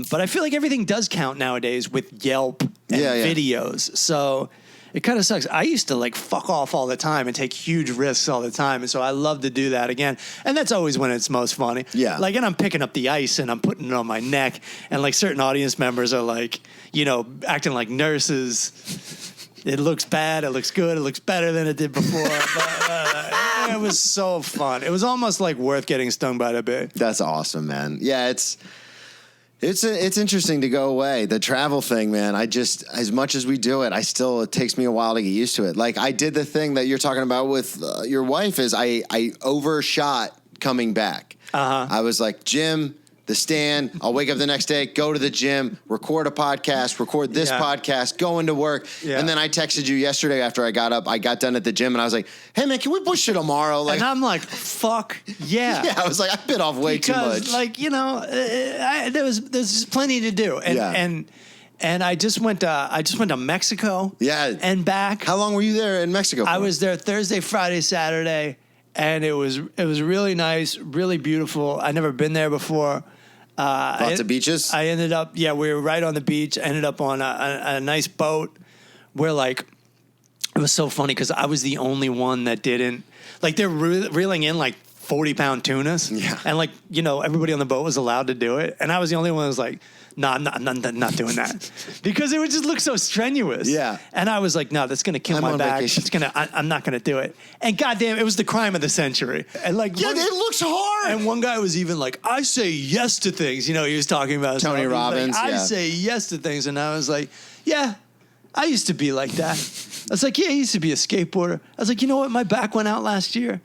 But I feel like everything does count nowadays with Yelp and videos. So it kind of sucks. I used to like fuck off all the time and take huge risks all the time. And so I love to do that again. And that's always when it's most funny. Yeah. Like, and I'm picking up the ice and I'm putting it on my neck. And like certain audience members are like, acting like nurses. It looks bad. It looks good. It looks better than it did before. But it was so fun. It was almost like worth getting stung by the bee. That's awesome, man. Yeah, It's interesting to go away. The travel thing, man, as much as we do it, it takes me a while to get used to it. Like I did the thing that you're talking about with your wife is I overshot coming back. Uh-huh. I was like, Jim, the stand. I'll wake up the next day, go to the gym, record a podcast, record this podcast, go into work. Yeah. And then I texted you yesterday after I got up. I got done at the gym and I was like, hey, man, can we push it tomorrow? Like, and I'm like, fuck yeah. Yeah, I was like, I bit off way too much. Like, there's just plenty to do. And I just went to Mexico. Yeah. And back. How long were you there in Mexico for? I was there Thursday, Friday, Saturday, and it was really nice, really beautiful. I'd never been there before. Lots of beaches? I ended up, we were right on the beach. I ended up on a nice boat where, like, it was so funny because I was the only one that didn't, like, they're reeling in, like, 40-pound tunas. Yeah. And, like, everybody on the boat was allowed to do it. And I was the only one that was like, no, I'm not doing that. Because it would just look so strenuous. Yeah. And I was like, no, that's going to kill my back. I'm not going to do it. And goddamn, it was the crime of the century. And like, it looks hard. And one guy was even like, I say yes to things. He was talking about Tony Robbins. Like, I say yes to things. And I was like, yeah, I used to be like that. I was like, yeah, I used to be a skateboarder. I was like, you know what? My back went out last year.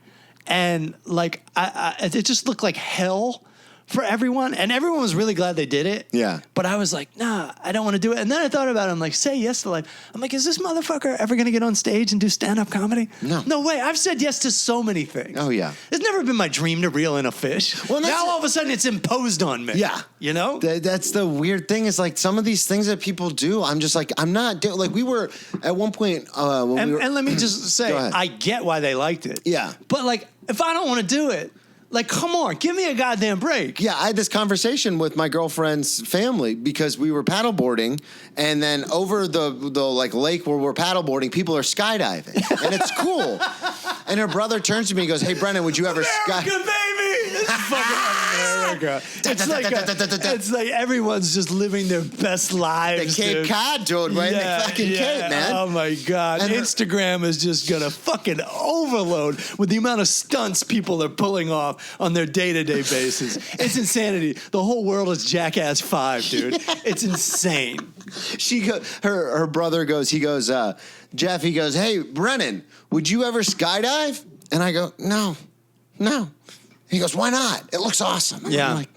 And like, it just looked like hell for everyone, and everyone was really glad they did it. Yeah. But I was like, nah, I don't want to do it. And then I thought about it. I'm like, say yes to life. I'm like, is this motherfucker ever going to get on stage and do stand-up comedy? No. No way. I've said yes to so many things. Oh, yeah. It's never been my dream to reel in a fish. Well, now all of a sudden it's imposed on me. Yeah. That's the weird thing is like some of these things that people do, I'm just like, I'm not doing, like we were at one point. And let me just say, I get why they liked it. Yeah. But like, if I don't want to do it, like, come on, give me a goddamn break. Yeah, I had this conversation with my girlfriend's family because we were paddleboarding, and then over the like lake where we're paddleboarding, people are skydiving, and it's cool. And her brother turns to me and goes, "Hey, Brennan, would you ever America, baby! It's fucking America. It's like everyone's just living their best lives. The Cape Cod, dude, right? Yeah, the fucking Cape, man. Oh my God. And Instagram is just gonna fucking overload with the amount of stunts people are pulling off on their day-to-day basis. It's insanity. The whole world is Jackass 5, dude. Yeah. It's insane. Her brother goes, Jeff, he goes, hey, Brennan, would you ever skydive? And I go, no. He goes, why not? It looks awesome. And I'm like,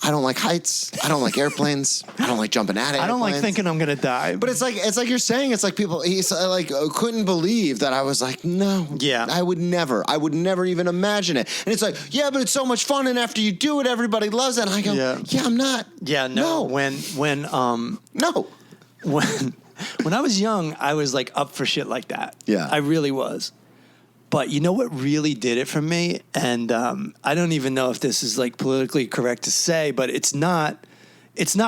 I don't like heights. I don't like airplanes. I don't like jumping at it. I don't like thinking I'm gonna die. But it's like you're saying. It's like people. He's like couldn't believe that I was like, no. Yeah. I would never even imagine it. And it's like, yeah, but it's so much fun. And after you do it, everybody loves it. And I go, yeah, I'm not. Yeah, no. No. When I was young, I was like up for shit like that. Yeah. I really was. But you know what really did it for me? And I don't even know if this is like politically correct to say, but it's not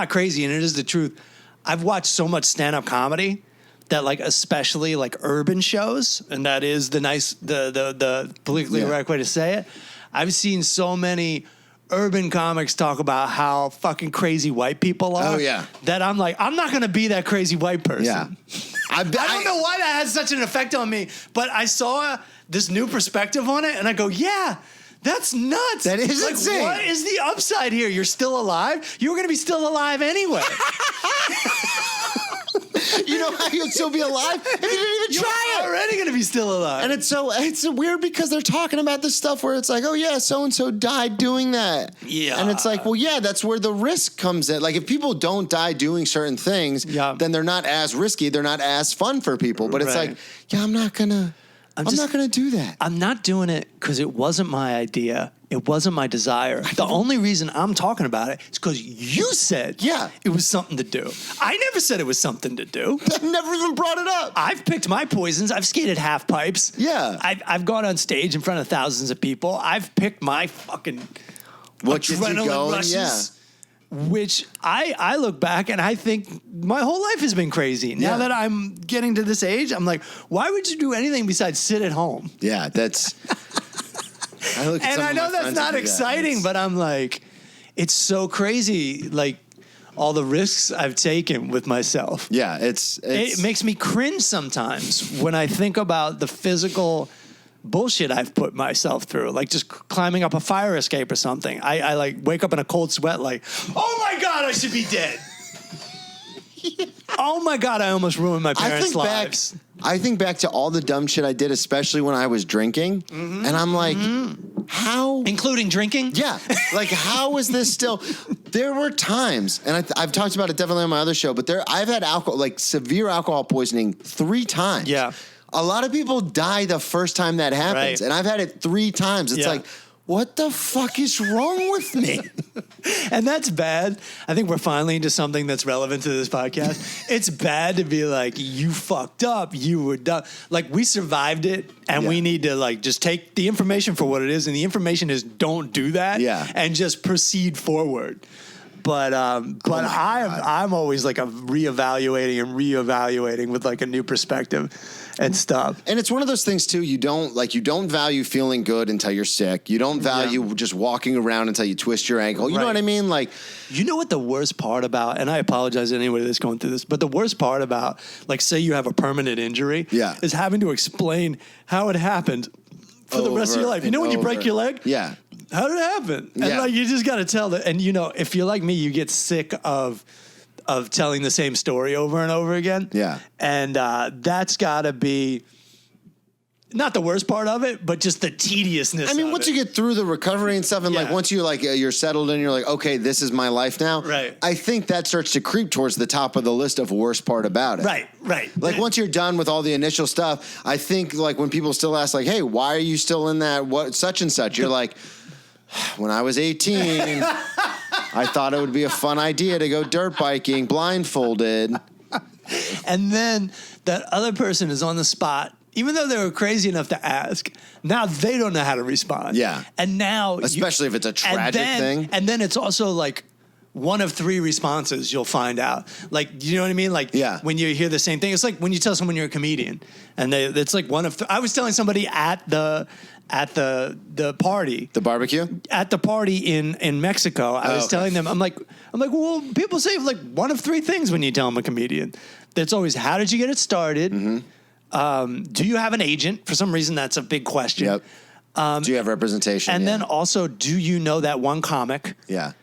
crazy, and it is the truth. I've watched so much stand-up comedy that like especially like urban shows, and that is the politically correct way to say it. I've seen so many urban comics talk about how fucking crazy white people are. Oh, yeah. That I'm like, I'm not going to be that crazy white person. Yeah. I don't know why that has such an effect on me, but I saw this new perspective on it, and I go, yeah, that's nuts. That is like, insane. What is the upside here? You're still alive? You were going to be still alive anyway. You know how you'd still be alive if you didn't even try it. You're already going to be still alive. And it's weird because they're talking about this stuff where it's like, oh yeah, so-and-so died doing that. Yeah. And it's like, well, yeah, that's where the risk comes in. Like if people don't die doing certain things, then they're not as risky. They're not as fun for people. But it's like, yeah, I'm not going to do that. I'm not doing it because it wasn't my idea. It wasn't my desire. The only reason I'm talking about it is because you said it was something to do. I never said it was something to do. I never even brought it up. I've picked my poisons. I've skated half pipes. Yeah. I've gone on stage in front of thousands of people. I've picked my fucking adrenaline rushes. Which I look back and I think my whole life has been crazy. Now that I'm getting to this age, I'm like, why would you do anything besides sit at home? Yeah, that's... I know that's not exciting, but I'm like, it's so crazy, like all the risks I've taken with myself. Yeah, it makes me cringe sometimes when I think about the physical bullshit I've put myself through, like just climbing up a fire escape or something. I like wake up in a cold sweat like, oh my God, I should be dead. Oh my God, I almost ruined my parents' lives. I think back to all the dumb shit I did, especially when I was drinking. Mm-hmm. And I'm like, how? Including drinking? Yeah. Like, how is this still? There were times, and I've talked about it definitely on my other show, but I've had severe alcohol poisoning 3 times. Yeah. A lot of people die the first time that happens, and I've had it 3 times. It's like, what the fuck is wrong with me? And that's bad. I think we're finally into something that's relevant to this podcast. It's bad to be like, you fucked up. You were done. Like, we survived it, and we need to, like, just take the information for what it is. And the information is don't do that. And just proceed forward. But I'm always like reevaluating with like a new perspective and stuff. And it's one of those things too. You don't value feeling good until you're sick. You don't value just walking around until you twist your ankle. You know what I mean? Like, you know what the worst part about, and I apologize to anybody that's going through this, but the worst part about, like, say you have a permanent injury, is having to explain how it happened for the rest of your life. You know when you break your leg? Yeah. How did it happen? And like, you just got to tell that. And, you know, if you're like me, you get sick of telling the same story over and over again. Yeah. And that's got to be not the worst part of it, but just the tediousness. I mean, once you get through the recovery and stuff, and like once you you're settled and you're like, okay, this is my life now. Right. I think that starts to creep towards the top of the list of worst part about it. Right. Like once you're done with all the initial stuff, I think like when people still ask like, hey, why are you still in that such and such? You're like, when I was 18, I thought it would be a fun idea to go dirt biking blindfolded. And then that other person is on the spot. Even though they were crazy enough to ask, now they don't know how to respond. Yeah. And now... Especially if it's a tragic thing. And then it's also like one of 3 responses you'll find out. Like, you know what I mean? Like, when you hear the same thing. It's like when you tell someone you're a comedian. And it's like one of... I was telling somebody at the party. The barbecue? At the party in Mexico. I was telling them, I'm like, well, people say like one of 3 things when you tell them a comedian. That's always, how did you get it started? Mm-hmm. Do you have an agent? For some reason, that's a big question. Yep. Do you have representation? And then also, do you know that one comic? Yeah.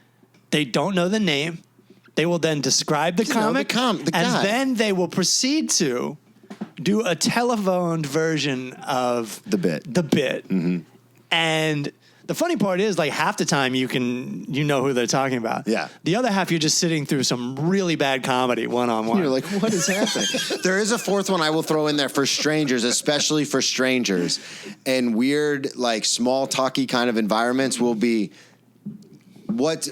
They don't know the name. They will then describe the comic. The guy. And then they will proceed to do a telephoned version of the bit. Mm-hmm. And the funny part is, like, half the time you know who they're talking about. Yeah. The other half, you're just sitting through some really bad comedy one-on-one. You're like, what is happening? There is a 4th one I will throw in there for strangers, especially for strangers. And weird, like, small talky kind of environments will be what's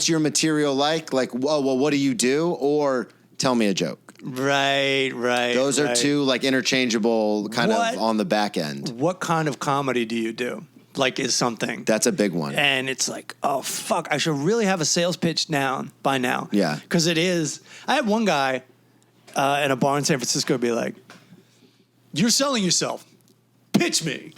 your material like? Like, well, what do you do? Or tell me a joke. Right. Those are 2, like, interchangeable kind of on the back end. What kind of comedy do you do? Like, is something. That's a big one. And it's like, oh, fuck, I should really have a sales pitch down by now. Yeah. Because it is. I had one guy in a bar in San Francisco be like, you're selling yourself. Pitch me.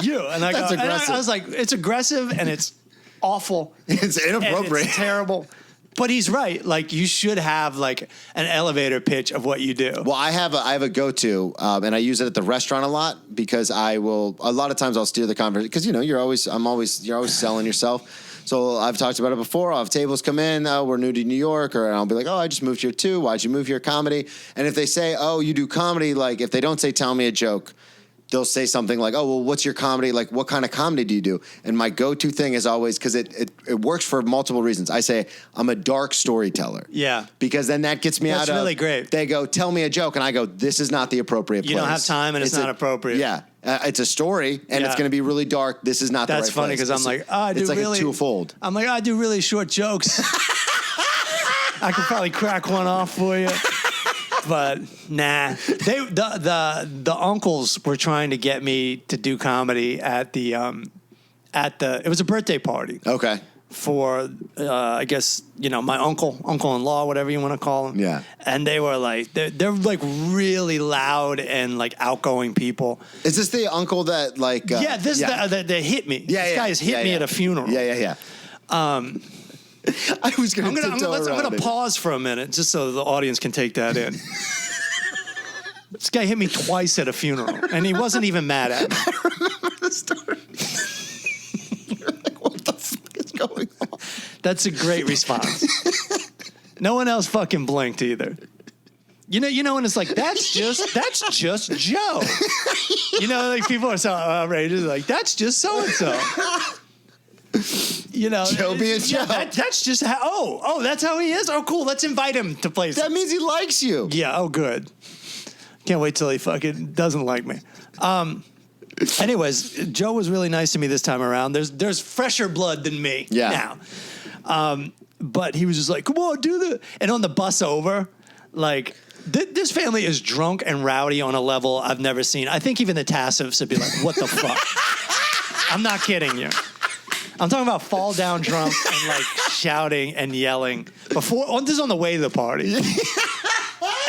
You. And I That's aggressive. And I was like, it's aggressive and it's awful. It's inappropriate. It's terrible. But he's right. Like, you should have like an elevator pitch of what you do. Well, I have a go-to, and I use it at the restaurant a lot because a lot of times I'll steer the conversation because, you know, you're always selling yourself. So I've talked about it before. I'll have tables come in. Oh, we're new to New York, or I'll be like, oh, I just moved here too. Why'd you move here? Comedy. And if they say, oh, you do comedy, like if they don't say, tell me a joke, they'll say something like, oh, well, what's your comedy? Like, what kind of comedy do you do? And my go-to thing is always, because it works for multiple reasons. I say, I'm a dark storyteller. Yeah. Because then that gets me out of... That's really great. They go, tell me a joke. And I go, this is not the appropriate place. You don't have time and it's not appropriate. Yeah. It's a story and it's going to be really dark. This is not the right place. That's funny because I'm like, oh, I do really... It's like a twofold. I'm like, oh, I do really short jokes. I could probably crack one off for you. But nah, the uncles were trying to get me to do comedy at the it was a birthday party. Okay. For I guess, you know, my uncle-in-law, whatever you want to call him. Yeah. And they were like they're like really loud and like outgoing people. Is this the uncle that like? That hit me. Yeah, this guy has hit me at a funeral. Yeah. I was going to I'm going to pause for a minute just so the audience can take that in. This guy hit me twice at a funeral, and he wasn't even mad at me. I remember the story. You're like, what the fuck is going on? That's a great response. No one else fucking blinked either. You know, and it's like, that's just Joe. You know, like people are so outrageous, like, that's just so-and-so. You know, Joe being Joe. That's just how, that's how he is? Oh, cool, let's invite him to places. That means he likes you. Yeah, oh, good. Can't wait till he fucking doesn't like me. Anyways, Joe was really nice to me this time around. There's fresher blood than me now. But he was just like, come on, do the... And on the bus over, like... This family is drunk and rowdy on a level I've never seen. I think even the Tassifs would be like, what the fuck? I'm not kidding you. I'm talking about fall down drunk and like shouting and yelling. This is on the way to the party.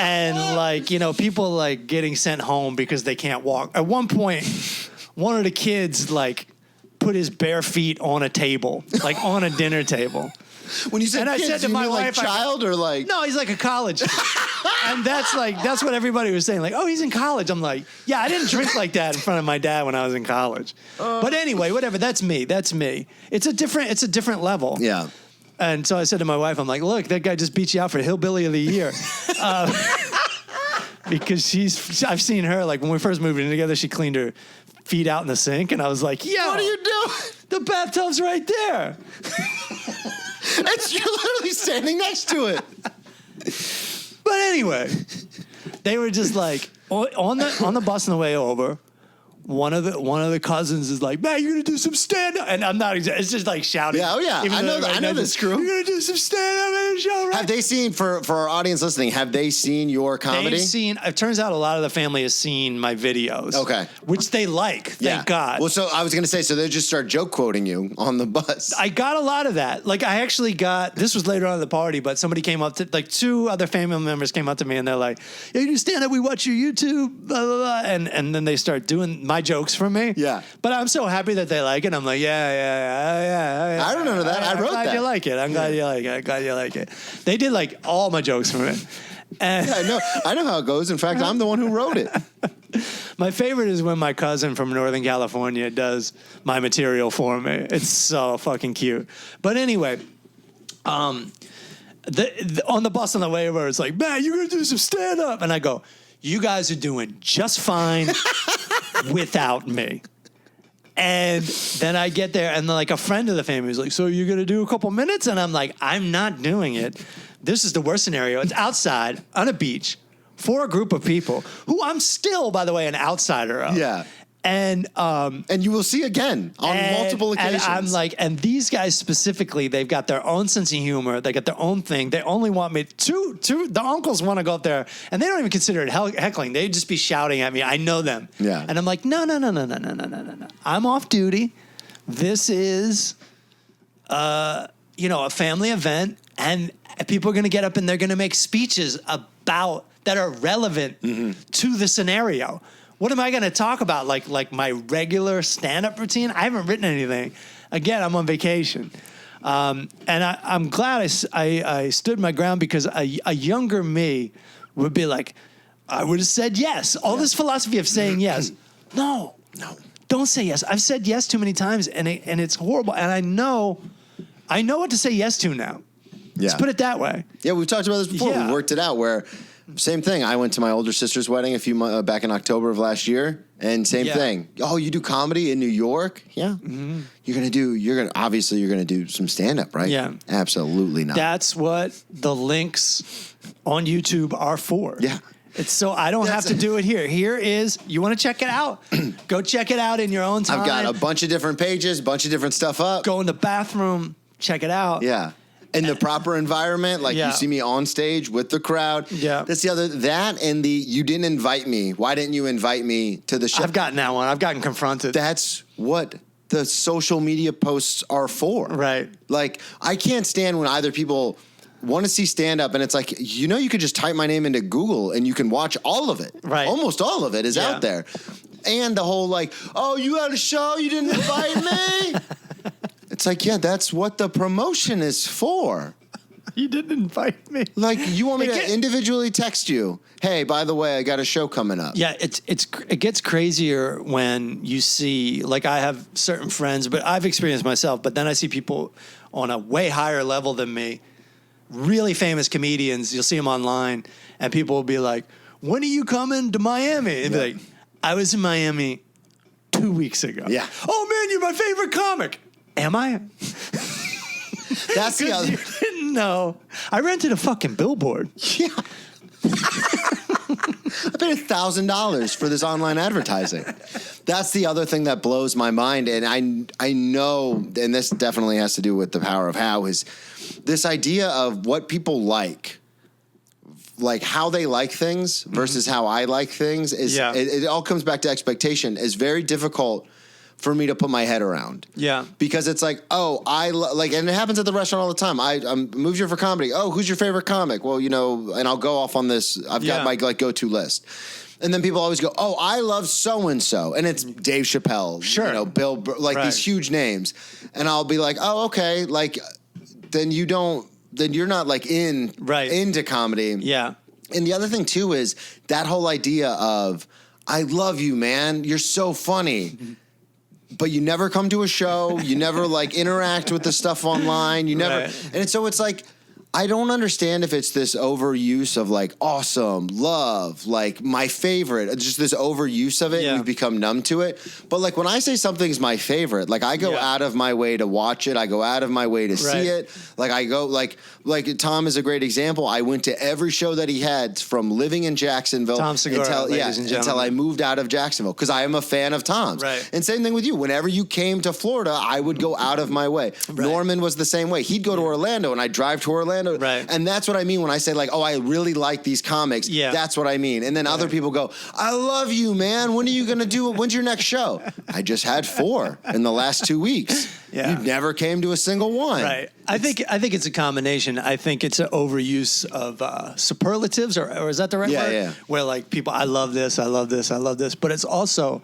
And like, you know, people like getting sent home because they can't walk. At one point, one of the kids like put his bare feet on a table, like on a dinner table. When you said and kids, I said to you my mean wife, like child or like... No, he's like a college kid. And that's what everybody was saying. Like, oh, he's in college. I'm like, yeah, I didn't drink like that in front of my dad when I was in college. But anyway, whatever. That's me. It's a different level. Yeah. And so I said to my wife, I'm like, look, that guy just beat you out for Hillbilly of the Year. Because I've seen her, like when we first moved in together, she cleaned her feet out in the sink. And I was like, yeah. What are you doing? The bathtub's right there. You're literally standing next to it. But anyway, they were just like on the bus on the way over. One of the cousins is like, man, you're gonna do some stand up, and I'm not. It's just like shouting. Yeah, oh yeah, I know this crew. You're gonna do some stand up in the show, right? Have they seen for our audience listening? Have they seen your comedy? They've seen. It turns out a lot of the family has seen my videos. Okay, which they like. Thank God. Well, so I was gonna say, so they just start joke quoting you on the bus. I got a lot of that. Like I actually got. This was later on in the party, but somebody came up to like two other family members came up to me and they're like, "Yeah, you do stand up. We watch your YouTube, blah blah blah," and then they start doing my jokes for me. Yeah. But I'm so happy that they like it. I'm like, yeah. I remember that. I wrote that. I'm glad you like it. I'm glad you like it. They did like all my jokes from it. And I know how it goes. In fact, I'm the one who wrote it. My favorite is when my cousin from Northern California does my material for me. It's so fucking cute. But anyway, on the bus on the way over, it's like, man, you're going to do some stand up. And I go, you guys are doing just fine without me. And then I get there and like a friend of the family is like, so you're going to do a couple minutes? And I'm like, I'm not doing it. This is the worst scenario. It's outside on a beach for a group of people who I'm still, by the way, an outsider of. Yeah. And you will see again on multiple occasions. And I'm like, and these guys specifically, they've got their own sense of humor. They got their own thing. They only want me the uncles want to go up there and they don't even consider it heckling. They'd just be shouting at me. I know them. Yeah. And I'm like, no. I'm off duty. This is, a family event and people are going to get up and they're going to make speeches that are relevant to the scenario. What am I going to talk about? Like my regular stand-up routine? I haven't written anything. Again, I'm on vacation. And I'm glad I stood my ground because a younger me would be like, I would have said yes. All this philosophy of saying yes. No. Don't say yes. I've said yes too many times and it's horrible. And I know what to say yes to now. Yeah. Let's put it that way. Yeah, we've talked about this before. Yeah. We worked it out where... Same thing. I went to my older sister's wedding back in October of last year, and same thing. Oh, you do comedy in New York? Yeah. Mm-hmm. You're gonna do some stand up, right? Yeah. Absolutely not. That's what the links on YouTube are for. Yeah. It's so I don't have to do it here. Here is, you want to check it out? Go check it out in your own time. I've got a bunch of different pages, bunch of different stuff up. Go in the bathroom, check it out. Yeah. In the proper environment, like you see me on stage with the crowd. Yeah. That's that and you didn't invite me. Why didn't you invite me to the show? I've gotten that one. I've gotten confronted. That's what the social media posts are for. Right. Like, I can't stand when either people want to see stand-up and it's like, you could just type my name into Google and you can watch all of it. Right. Almost all of it is out there. And the whole like, oh, you had a show, you didn't invite me? It's like, yeah, that's what the promotion is for. You didn't invite me. Like, you want me to individually text you, hey, by the way, I got a show coming up. Yeah, it gets crazier when you see, like I have certain friends, but I've experienced myself, but then I see people on a way higher level than me really famous comedians. You'll see them online, and people will be like, "When are you coming to Miami?" And be like, "I was in Miami 2 weeks ago." Yeah. "Oh man, you're my favorite comic." Am I? That's the other. You didn't know. I rented a fucking billboard. Yeah. I paid $1,000 for this online advertising. That's the other thing that blows my mind. And I know, and this definitely has to do with the power of how, is this idea of what people like how they like things versus how I like things is, it all comes back to expectation. Is very difficult for me to put my head around. Yeah. Because it's like, oh, and it happens at the restaurant all the time. I moved here for comedy. Oh, who's your favorite comic? Well, and I'll go off on this. I've got my go-to list. And then people always go, oh, I love so-and-so. And it's Dave Chappelle, Bill, these huge names. And I'll be like, oh, okay. Then you're not into comedy. Yeah. And the other thing too is that whole idea of, I love you, man. You're so funny. But you never come to a show. You never interact with the stuff online. You never, and so it's like, I don't understand if it's this overuse of awesome, love, my favorite, just this overuse of it. And we've become numb to it. But when I say something's my favorite, I go out of my way to watch it. I go out of my way to see it. I go Tom is a great example. I went to every show that he had from living in Jacksonville Tom Segura, until I moved out of Jacksonville because I am a fan of Tom's. Right. And same thing with you. Whenever you came to Florida, I would go out of my way. Right. Norman was the same way. He'd go to Orlando and I'd drive to Orlando. Right. And that's what I mean when I say oh, I really like these comics. Yeah. That's what I mean. And then other people go, I love you, man. When are you going to do it? When's your next show? I just had 4 in the last 2 weeks. Yeah. You never came to a single one. Right. I think it's a combination. I think it's an overuse of superlatives, or is that the right word? Yeah. Where people, I love this, I love this, I love this. But it's also,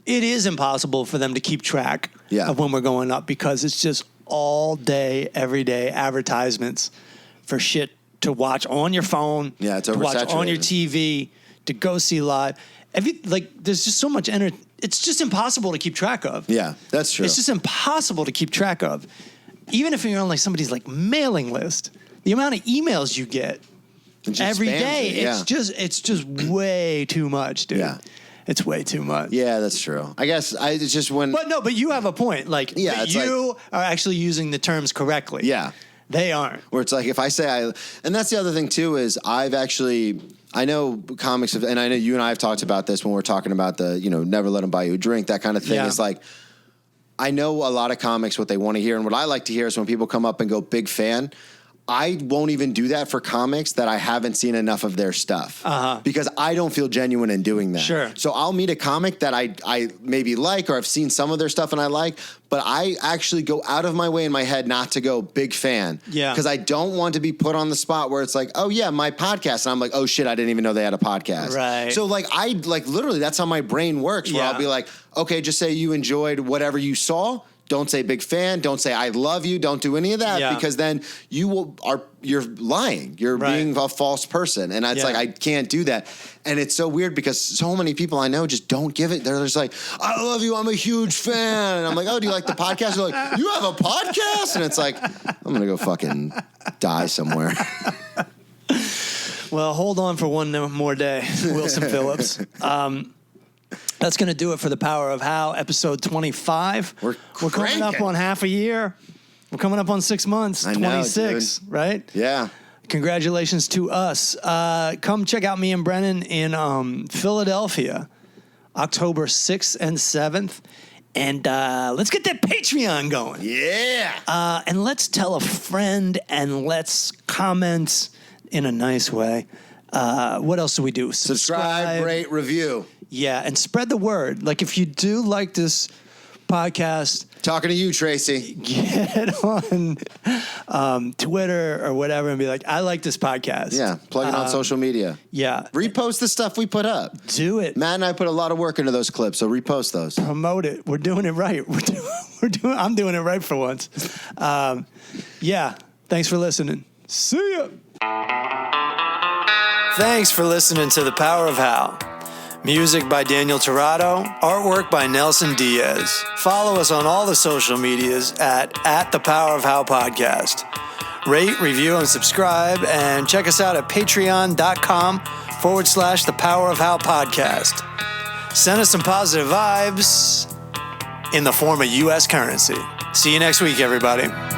it is impossible for them to keep track of when we're going up because it's just all day, every day advertisements for shit to watch on your phone, to watch on your TV, to go see live. There's just so much it's just impossible to keep track of. Yeah, that's true. It's just impossible to keep track of. Even if you're on somebody's mailing list, the amount of emails you get every day, it's just way too much, dude. Yeah. It's way too much. Yeah, that's true. I guess it's just when... But you have a point. You are actually using the terms correctly. Yeah. They aren't. Where it's if I say and that's the other thing too is I know comics and I know you and I have talked about this when we're talking about the, never let them buy you a drink, that kind of thing. It's I know a lot of comics, what they want to hear. And what I like to hear is when people come up and go, big fan. I won't even do that for comics that I haven't seen enough of their stuff because I don't feel genuine in doing that. Sure. So I'll meet a comic that I maybe like or I've seen some of their stuff and I like, but I actually go out of my way in my head not to go big fan. Yeah. Because I don't want to be put on the spot where it's oh yeah, my podcast. And I'm oh shit, I didn't even know they had a podcast. Right. So literally that's how my brain works where I'll be okay, just say you enjoyed whatever you saw. Don't say big fan. Don't say I love you. Don't do any of that because then you're lying. You're being a false person. And it's I can't do that. And it's so weird because so many people I know just don't give it. They're just I love you. I'm a huge fan. And I'm oh, do you like the podcast? They're you have a podcast? And it's I'm going to go fucking die somewhere. Well, hold on for one more day, Wilson Phillips. That's going to do it for The Power of How, episode 25. We're coming up on half a year. We're coming up on 6 months, 26, right? Yeah. Congratulations to us. Come check out me and Brennan in Philadelphia, October 6th and 7th. And let's get that Patreon going. Yeah. And let's tell a friend and let's comment in a nice way. What else do we do? Subscribe, rate, review. Yeah, and spread the word. If you do like this podcast... Talking to you, Tracy. Get on Twitter or whatever and be I like this podcast. Yeah, plug it on social media. Yeah. Repost the stuff we put up. Do it. Matt and I put a lot of work into those clips, so repost those. Promote it. We're doing it right. I'm doing it right for once. Yeah, thanks for listening. See ya. Thanks for listening to The Power of How. Music by Daniel Torado. Artwork by Nelson Diaz. Follow us on all the social medias at The Power of How Podcast. rate, review, and subscribe. And check us out at patreon.com/The Power of How podcast. Send us some positive vibes in the form of U.S. currency. See you next week, everybody.